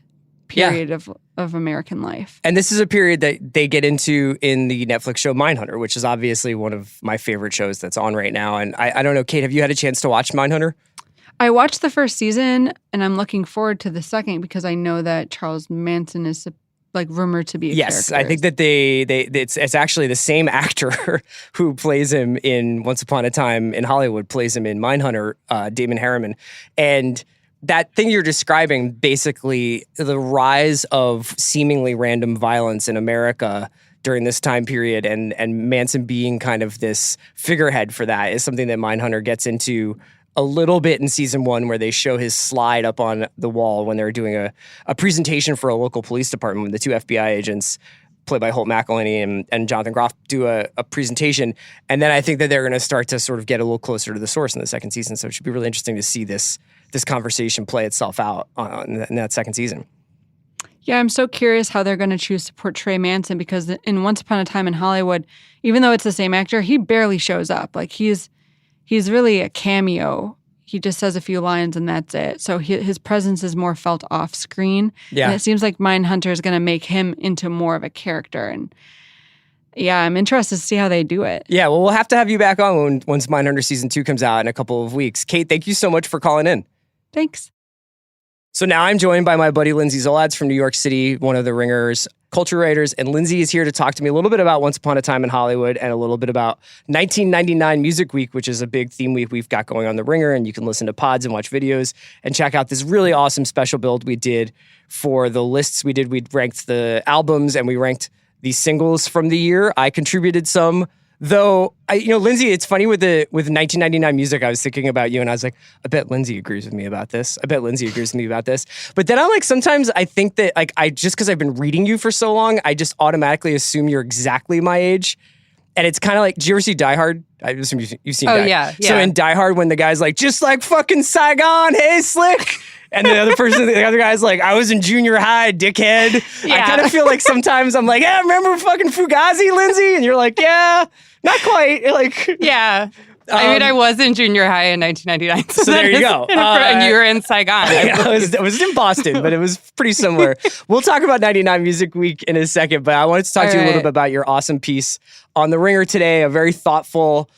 period of American life. And this is a period that they get into in the Netflix show Mindhunter, which is obviously one of my favorite shows that's on right now. And I don't know, Kate, have you had a chance to watch Mindhunter? I watched the first season, and I'm looking forward to the second because I know that Charles Manson is like rumored to be a character. I think that it's actually the same actor who plays him in Once Upon a Time in Hollywood, plays him in Mindhunter, Damon Harriman. And that thing you're describing, basically the rise of seemingly random violence in America during this time period, and Manson being kind of this figurehead for that, is something that Mindhunter gets into a little bit in season 1, where they show his slide up on the wall when they're doing a presentation for a local police department when the 2 FBI agents, played by Holt McElhenney and Jonathan Groff, do a presentation. And then I think that they're going to start to sort of get a little closer to the source in the second season. So it should be really interesting to see this conversation play itself out in that second season. Yeah, I'm so curious how they're going to choose to portray Manson, because in Once Upon a Time in Hollywood, even though it's the same actor, he barely shows up. Like he's really a cameo. he just says a few lines and that's it. So his presence is more felt off screen. Yeah. And it seems like Mindhunter is going to make him into more of a character. And yeah, I'm interested to see how they do it. Yeah, well, we'll have to have you back on once Mindhunter Season 2 comes out in a couple of weeks. Kate, thank you so much for calling in. Thanks. So now I'm joined by my buddy Lindsay Zoladz from New York City, one of the Ringer's culture writers. And Lindsay is here to talk to me a little bit about Once Upon a Time in Hollywood and a little bit about 1999 Music Week, which is a big theme week we've got going on the Ringer. And you can listen to pods and watch videos and check out this really awesome special build we did for the lists we did. We ranked the albums and we ranked the singles from the year. I contributed some. Though, Lindsay, it's funny with 1999 Music, I was thinking about you and I was like, I bet Lindsay agrees with me about this. But then I'm like, sometimes I think that just because I've been reading you for so long, I just automatically assume you're exactly my age. And it's kind of like, do you ever see Die Hard? I assume you've seen Die Hard. Yeah. So in Die Hard, when the guy's like, just like fucking Saigon, hey, Slick. And the other guy's like, I was in junior high, dickhead. Yeah. I kind of feel like sometimes I'm like, yeah, remember fucking Fugazi, Lindsay? And you're like, yeah, not quite. Like, Yeah. I mean, I was in junior high in 1999. So there you go. And you were in Saigon. I was in Boston, but it was pretty similar. We'll talk about 99 Music Week in a second, but I wanted to talk to you a little bit about your awesome piece on The Ringer today, a very thoughtful,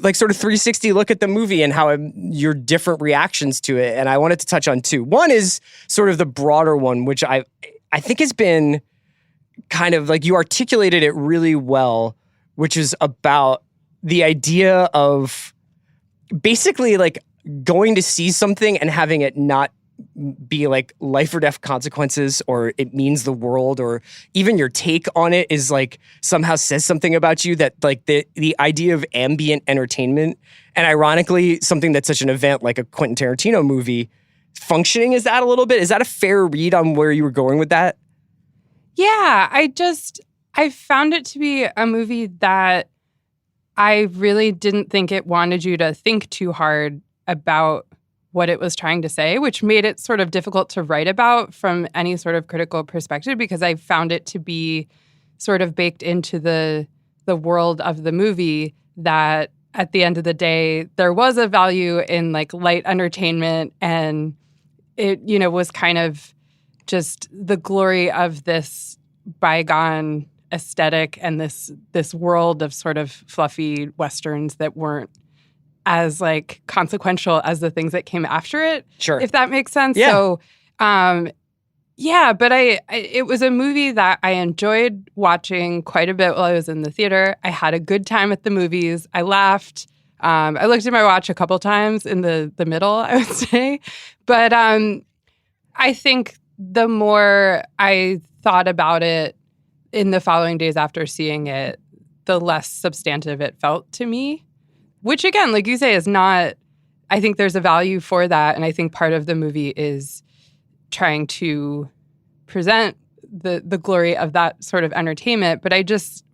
like sort of 360 look at the movie and how your different reactions to it. And I wanted to touch on two. One is sort of the broader one, which I think has been kind of like you articulated it really well, which is about the idea of basically like going to see something and having it not be like life or death consequences, or it means the world, or even your take on it is like somehow says something about you, that like the idea of ambient entertainment, and ironically something that's such an event like a Quentin Tarantino movie functioning is that a little bit. Is that a fair read on where you were going with that? Yeah, I found it to be a movie that I really didn't think it wanted you to think too hard about what it was trying to say, which made it sort of difficult to write about from any sort of critical perspective, because I found it to be sort of baked into the world of the movie that at the end of the day, there was a value in like light entertainment, and it, was kind of just the glory of this bygone aesthetic and this world of sort of fluffy Westerns that weren't as like consequential as the things that came after it. Sure. If that makes sense. Yeah. So, but it was a movie that I enjoyed watching quite a bit while I was in the theater. I had a good time at the movies. I laughed. I looked at my watch a couple times in the middle, I would say. But I think the more I thought about it in the following days after seeing it, the less substantive it felt to me. Which, again, like you say, is not, I think there's a value for that. And I think part of the movie is trying to present the glory of that sort of entertainment. But I just,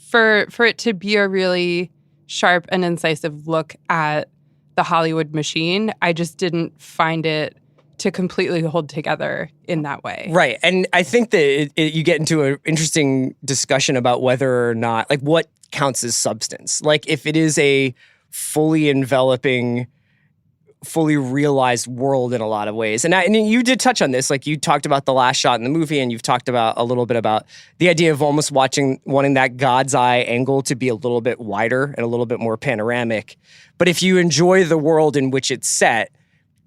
for it to be a really sharp and incisive look at the Hollywood machine, I just didn't find it to completely hold together in that way. Right. And I think that you get into an interesting discussion about whether or not, like, what counts as substance. Like, if it is a fully enveloping, fully realized world in a lot of ways. And you did touch on this, like you talked about the last shot in the movie, and you've talked about a little bit about the idea of almost wanting that God's eye angle to be a little bit wider and a little bit more panoramic. But if you enjoy the world in which it's set,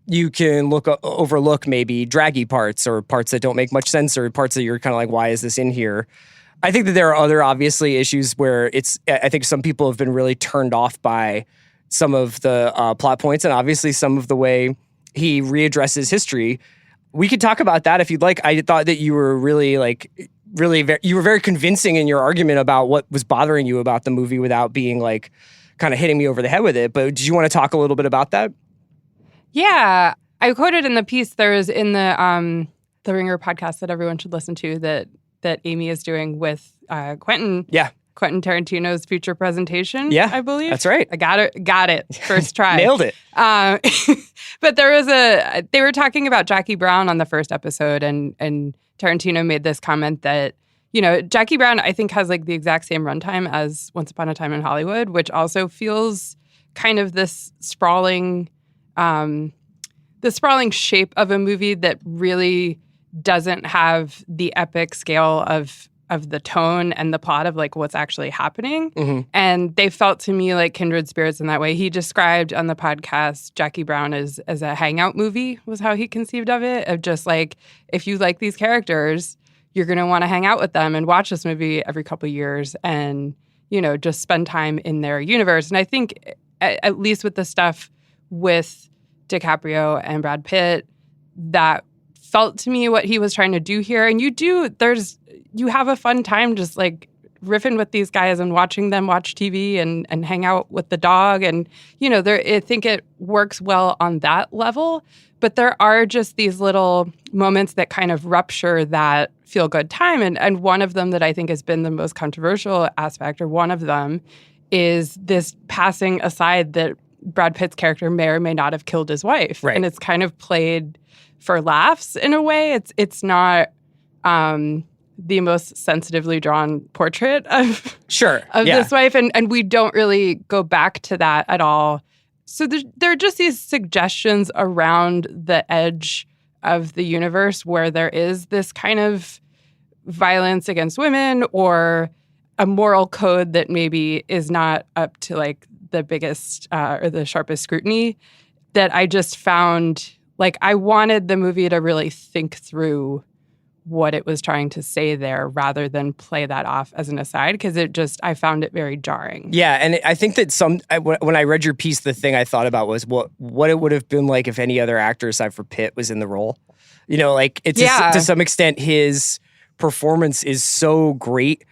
you can overlook maybe draggy parts or parts that don't make much sense or parts that you're kind of like, why is this in here? I think that there are other obviously issues where I think some people have been really turned off by some of the plot points and obviously some of the way he readdresses history. We could talk about that if you'd like. I thought that you were you were very convincing in your argument about what was bothering you about the movie without being like kind of hitting me over the head with it. But did you want to talk a little bit about that? Yeah. I quoted in the piece, there was in the Ringer podcast that everyone should listen to that Amy is doing with Quentin. Yeah. Quentin Tarantino's future presentation, yeah, I believe. That's right. I got it. First try. Nailed it. But they were talking about Jackie Brown on the first episode, and Tarantino made this comment that, Jackie Brown, I think, has like the exact same runtime as Once Upon a Time in Hollywood, which also feels kind of this sprawling the sprawling shape of a movie that really doesn't have the epic scale of the tone and the plot of like what's actually happening. Mm-hmm. And they felt to me like kindred spirits in that way. He described on the podcast Jackie Brown as a hangout movie was how he conceived of it. Of just like, if you like these characters, you're going to want to hang out with them and watch this movie every couple of years and, you know, just spend time in their universe. And I think at least with the stuff with DiCaprio and Brad Pitt, that felt to me what he was trying to do here. And you have a fun time just like riffing with these guys and watching them watch TV and hang out with the dog. And, you know, I think it works well on that level. But there are just these little moments that kind of rupture that feel-good time. And one of them that I think has been the most controversial aspect, or one of them, is this passing aside that Brad Pitt's character may or may not have killed his wife. Right. And it's kind of played for laughs in a way. It's not the most sensitively drawn portrait of this wife. And we don't really go back to that at all. So there are just these suggestions around the edge of the universe where there is this kind of violence against women or a moral code that maybe is not up to like the biggest or the sharpest scrutiny, that I just found like I wanted the movie to really think through what it was trying to say there rather than play that off as an aside, because I found it very jarring. Yeah, and I think that when I read your piece, the thing I thought about was what it would have been like if any other actor aside for Pitt was in the role. You know, like it's to some extent his performance is so great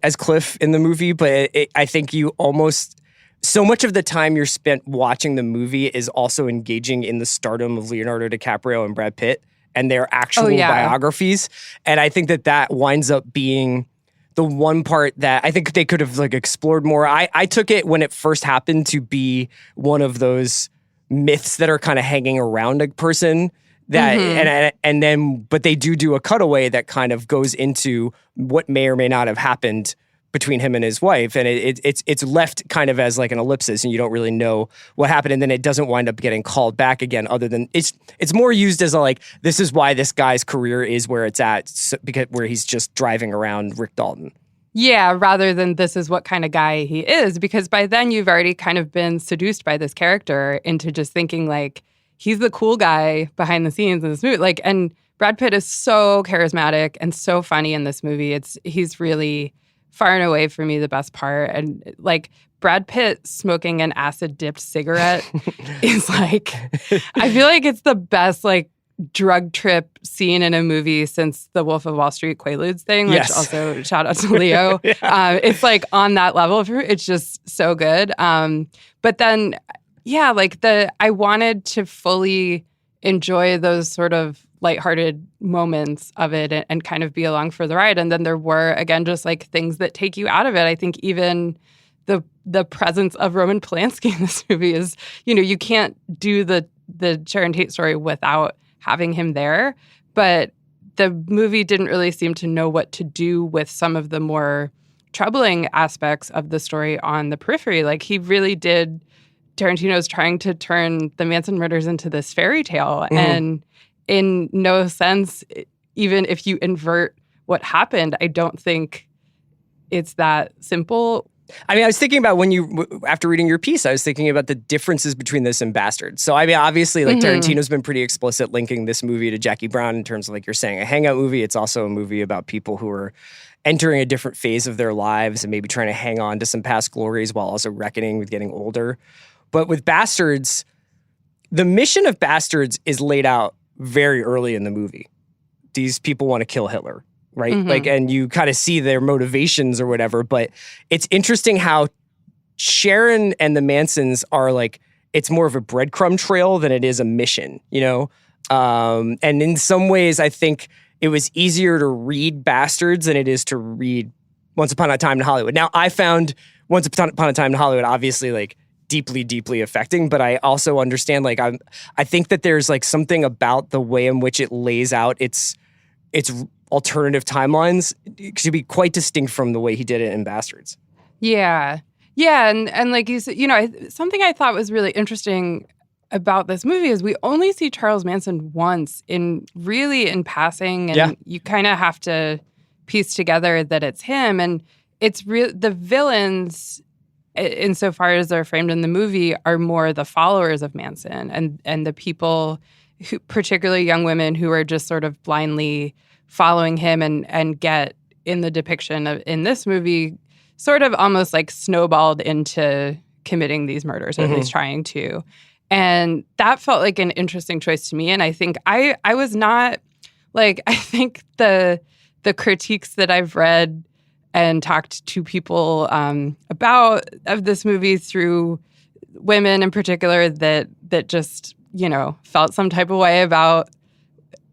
as Cliff in the movie, but I think you almost so much of the time you're spent watching the movie is also engaging in the stardom of Leonardo DiCaprio and Brad Pitt and their actual biographies. And I think that winds up being the one part that I think they could have like explored more. I took it when it first happened to be one of those myths that are kind of hanging around a person that, and then, but they do a cutaway that kind of goes into what may or may not have happened between him and his wife, and it's left kind of as like an ellipsis, and you don't really know what happened, and then it doesn't wind up getting called back again. Other than it's more used as a like, this is why this guy's career is where it's at, because where he's just driving around Rick Dalton. Yeah, rather than this is what kind of guy he is, because by then you've already kind of been seduced by this character into just thinking like he's the cool guy behind the scenes in this movie. Like, and Brad Pitt is so charismatic and so funny in this movie. He's really far and away for me the best part. And like Brad Pitt smoking an acid dipped cigarette is like, I feel like it's the best like drug trip scene in a movie since the Wolf of Wall Street Quaaludes thing, which also shout out to Leo. It's like on that level. It's just so good. But then, yeah, like I wanted to fully enjoy those sort of lighthearted moments of it and kind of be along for the ride. And then there were, again, just like things that take you out of it. I think even the presence of Roman Polanski in this movie is, you know, you can't do the Sharon Tate story without having him there. But the movie didn't really seem to know what to do with some of the more troubling aspects of the story on the periphery. Like he really did, Tarantino's trying to turn the Manson murders into this fairy tale. Mm-hmm. And in no sense, even if you invert what happened, I don't think it's that simple. I mean, I was thinking about after reading your piece, I was thinking about the differences between this and Bastards. So, I mean, obviously, like Tarantino's been pretty explicit linking this movie to Jackie Brown in terms of, like you're saying, a hangout movie. It's also a movie about people who are entering a different phase of their lives and maybe trying to hang on to some past glories while also reckoning with getting older. But with Bastards, the mission of Bastards is laid out very early in the movie. These people want to kill Hitler, right? Mm-hmm. Like, and you kind of see their motivations or whatever, but it's interesting how Sharon and the Mansons are like, it's more of a breadcrumb trail than it is a mission, you know? And in some ways, I think it was easier to read Bastards than it is to read Once Upon a Time in Hollywood. Now, I found Once Upon a Time in Hollywood, obviously, like, deeply, deeply affecting, but I also understand, like, I think that there's like something about the way in which it lays out its alternative timelines to be quite distinct from the way he did it in Bastards. Yeah. Yeah, and like you said, you know, something I thought was really interesting about this movie is we only see Charles Manson once in passing, and you kind of have to piece together that it's him. And it's the villains, insofar as they're framed in the movie, are more the followers of Manson and the people who, particularly young women, who are just sort of blindly following him and get in the depiction of in this movie sort of almost like snowballed into committing these murders, or at least trying to. And that felt like an interesting choice to me. And I think I was not like, I think the critiques that I've read and talked to people about of this movie through women in particular that just, you know, felt some type of way about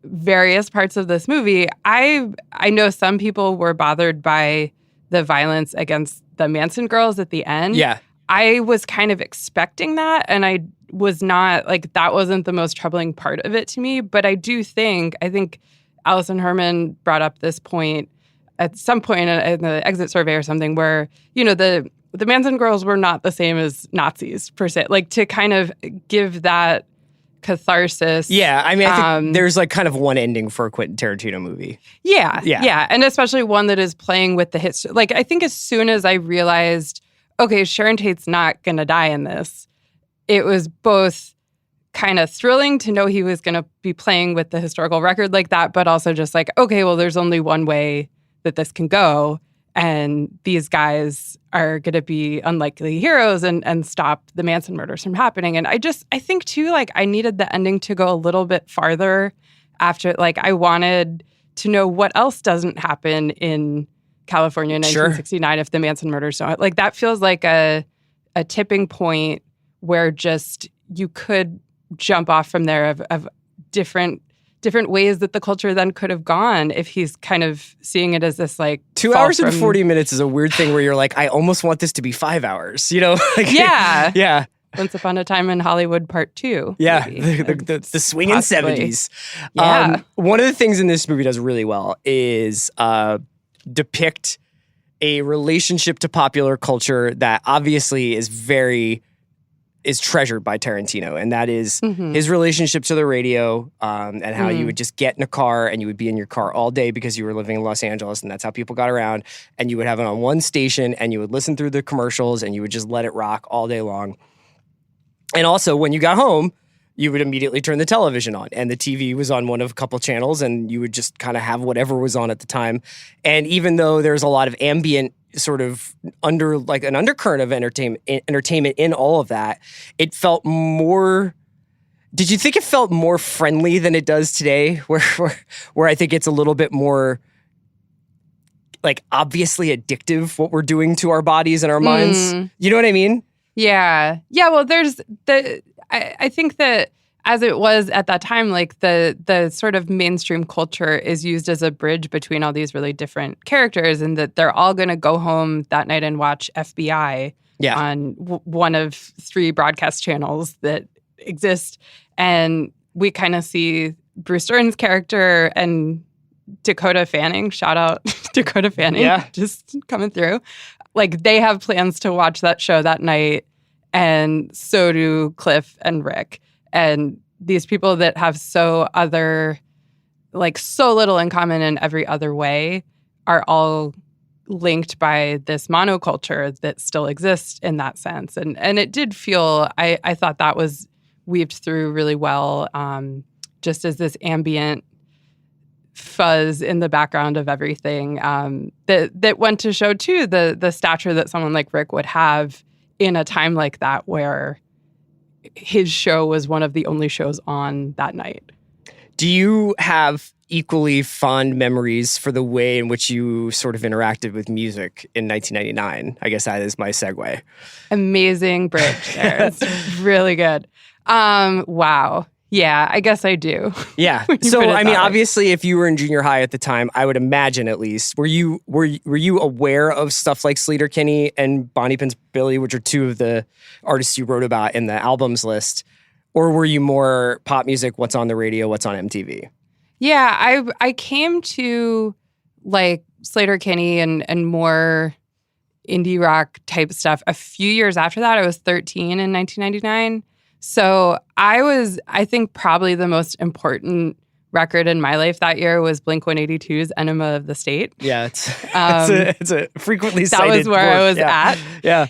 various parts of this movie. I know some people were bothered by the violence against the Manson girls at the end. Yeah. I was kind of expecting that, and I was not, like, that wasn't the most troubling part of it to me. But I think Allison Herman brought up this point at some point in the exit survey or something where, you know, the Manson girls were not the same as Nazis per se. Like, to kind of give that catharsis. Yeah, I mean, I think there's like kind of one ending for a Quentin Tarantino movie. Yeah. And especially one that is playing with the history. Like, I think as soon as I realized, okay, Sharon Tate's not going to die in this, it was both kind of thrilling to know he was going to be playing with the historical record like that, but also just like, okay, well, there's only one way that this can go, and these guys are going to be unlikely heroes and stop the Manson murders from happening. And I think too, like, I needed the ending to go a little bit farther after. Like, I wanted to know what else doesn't happen in California in 1969 if the Manson murders don't. Like, that feels like a tipping point where just you could jump off from there of different ways that the culture then could have gone if he's kind of seeing it as this, like, 2 hours and 40 minutes is a weird thing where you're like, I almost want this to be 5 hours, you know? Like, yeah. Once Upon a Time in Hollywood Part 2. Yeah, the swinging possibly. 70s. Yeah. One of the things in this movie does really well is depict a relationship to popular culture that obviously is treasured by Tarantino, and that is his relationship to the radio, and how you would just get in a car and you would be in your car all day because you were living in Los Angeles, and that's how people got around, and you would have it on one station and you would listen through the commercials and you would just let it rock all day long. And also, when you got home, you would immediately turn the television on, and the TV was on one of a couple channels, and you would just kind of have whatever was on at the time. And even though there's a lot of ambient sort of an undercurrent of entertainment in all of that, it felt more. Did you think it felt more friendly than it does today, where I think it's a little bit more, like, obviously addictive what we're doing to our bodies and our minds? You know what I mean? Yeah. Well, there's I think that as it was at that time, like, the sort of mainstream culture is used as a bridge between all these really different characters, and that they're all going to go home that night and watch FBI on one of 3 broadcast channels that exist. And we kind of see Bruce Dern's character and Dakota Fanning, shout out Dakota Fanning, just coming through. Like, they have plans to watch that show that night, and so do Cliff and Rick. And these people that have so little in common in every other way are all linked by this monoculture that still exists in that sense. And it did feel, I thought that was weaved through really well, just as this ambient fuzz in the background of everything, that went to show too the stature that someone like Rick would have in a time like that, where his show was one of the only shows on that night. Do you have equally fond memories for the way in which you sort of interacted with music in 1999? I guess that is my segue. Amazing bridge there. It's really good. Wow. Yeah, I guess I do. Yeah. So, I mean, obviously, if you were in junior high at the time, I would imagine at least, were you aware of stuff like Sleater-Kinney and Bonnie Prince Billy, which are 2 of the artists you wrote about in the albums list? Or were you more pop music, what's on the radio, what's on MTV? Yeah, I came to, like, Sleater-Kinney and more indie rock type stuff a few years after that. I was 13 in 1999. So I think probably the most important record in my life that year was Blink-182's Enema of the State. Yeah, it's a frequently cited That was where I was yeah. at. Yeah.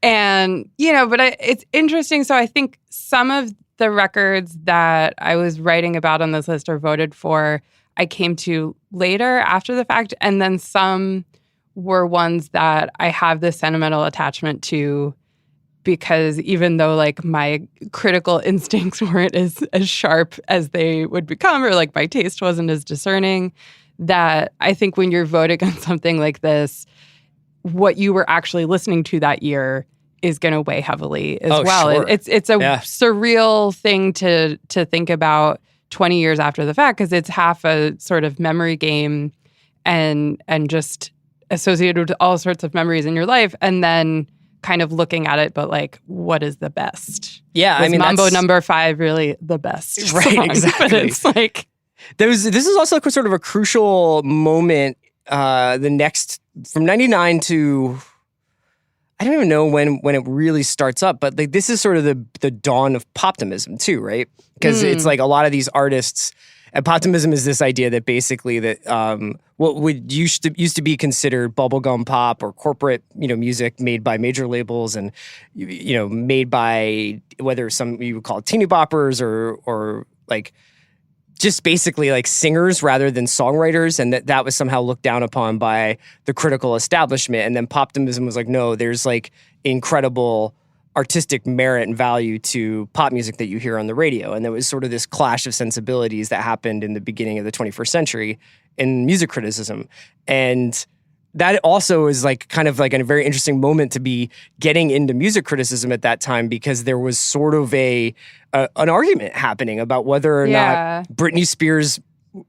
And, but it's interesting. So I think some of the records that I was writing about on this list or voted for, I came to later after the fact. And then some were ones that I have this sentimental attachment to because even though like my critical instincts weren't as sharp as they would become, or like my taste wasn't as discerning, that I think when you're voting on something like this, what you were actually listening to that year is going to weigh heavily as well. Sure. It's a surreal thing to think about 20 years after the fact, because it's half a sort of memory game and just associated with all sorts of memories in your life, and then kind of looking at it, but like, what is the best? Yeah, Was Mambo No. 5 really the best? Right, song? exactly. But it's like this is also sort of a crucial moment. From 99 to, I don't even know when it really starts up, but like this is sort of the dawn of poptimism too, right? Because it's like a lot of these artists, and poptimism is this idea that basically that what would used to be considered bubblegum pop or corporate, music made by major labels and made by whether some you would call it teeny boppers or like just basically like singers rather than songwriters, and that was somehow looked down upon by the critical establishment. And then poptimism was like, no, there's like incredible artistic merit and value to pop music that you hear on the radio. And there was sort of this clash of sensibilities that happened in the beginning of the 21st century in music criticism. And that also is like kind of like a very interesting moment to be getting into music criticism at that time, because there was sort of an argument happening about whether or not Britney Spears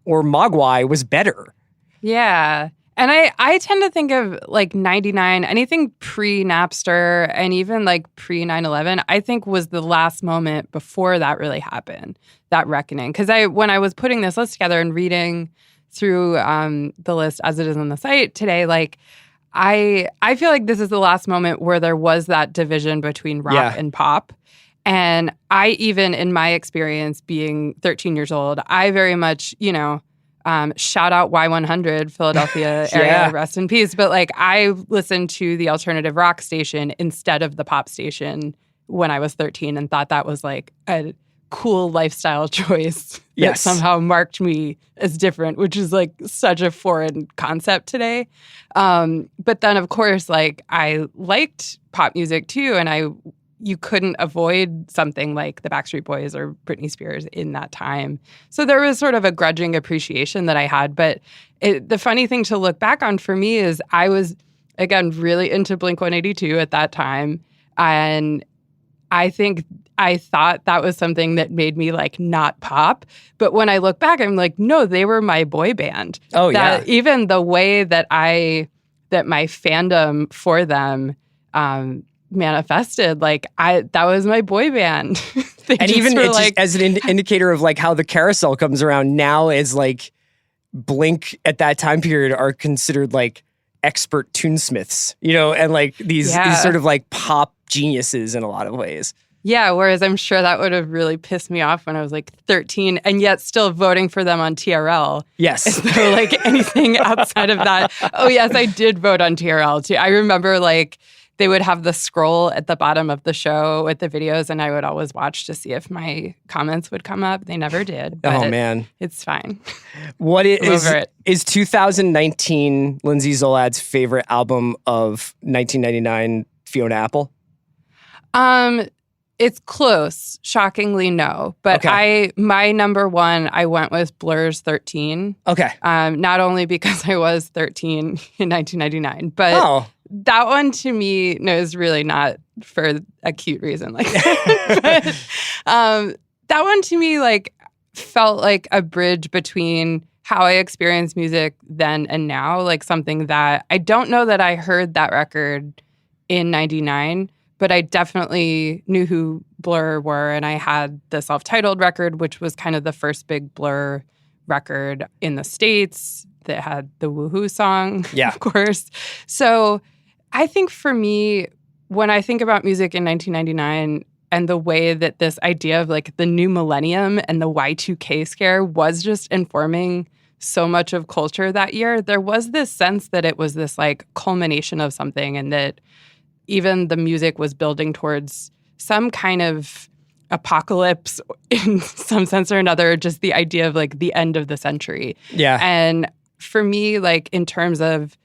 or Mogwai was better. Yeah. And I tend to think of like 99, anything pre-Napster and even like pre-9/11, I think was the last moment before that really happened, that reckoning. Because when I was putting this list together and reading through the list as it is on the site today, like I feel like this is the last moment where there was that division between rock and pop. And I even, in my experience being 13 years old, I very much, shout out Y100, Philadelphia area, rest in peace. But like I listened to the alternative rock station instead of the pop station when I was 13 and thought that was like a cool lifestyle choice that somehow marked me as different, which is like such a foreign concept today. But then, of course, like I liked pop music too, and you couldn't avoid something like the Backstreet Boys or Britney Spears in that time. So there was sort of a grudging appreciation that I had. But the funny thing to look back on for me is I was, again, really into Blink-182 at that time. And I think I thought that was something that made me like not pop. But when I look back, I'm like, no, they were my boy band. Oh, yeah. Even the way that that my fandom for them manifested, like that was my boy band. And even it's like, as an indicator of like how the carousel comes around now, is like Blink at that time period are considered like expert tunesmiths, and like these sort of like pop geniuses in a lot of ways. Yeah, whereas I'm sure that would have really pissed me off when I was like 13 and yet still voting for them on TRL. Yes. So like anything outside of that. Oh, yes, I did vote on TRL too. I remember like they would have the scroll at the bottom of the show with the videos, and I would always watch to see if my comments would come up. They never did. But man. It's fine. What is 2019 Lindsay Zolad's favorite album of 1999 Fiona Apple? It's close. Shockingly, no. But my number one, I went with Blur's 13. Okay. Not only because I was 13 in 1999, but that one to me is really not for a cute reason like that. But that one to me like felt like a bridge between how I experienced music then and now, like something that I don't know that I heard that record in 99. But I definitely knew who Blur were, and I had the self-titled record, which was kind of the first big Blur record in the States that had the Woohoo song, of course. So I think for me, when I think about music in 1999, and the way that this idea of like the new millennium and the Y2K scare was just informing so much of culture that year, there was this sense that it was this like culmination of something, and that even the music was building towards some kind of apocalypse in some sense or another, just the idea of like the end of the century. Yeah. And for me, like in terms of,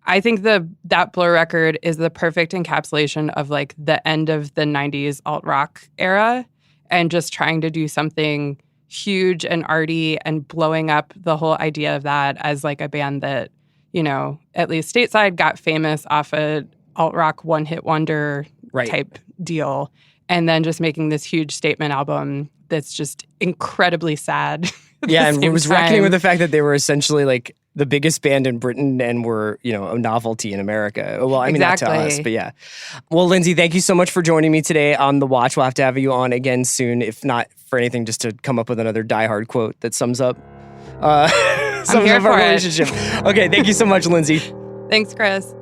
I think that Blur record is the perfect encapsulation of like the end of the 90s alt rock era, and just trying to do something huge and arty and blowing up the whole idea of that as like a band that, you know, at least stateside got famous off a alt rock one hit wonder type deal. And then just making this huge statement album that's just incredibly sad. Yeah, and it was reckoning with the fact that they were essentially like the biggest band in Britain and were, you know, a novelty in America. Well, I mean, not to us, but yeah. Well, Lindsay, thank you so much for joining me today on The Watch. We'll have to have you on again soon, if not for anything, just to come up with another Die Hard quote that sums up I'm here for our relationship. Okay, thank you so much, Lindsay. Thanks, Chris.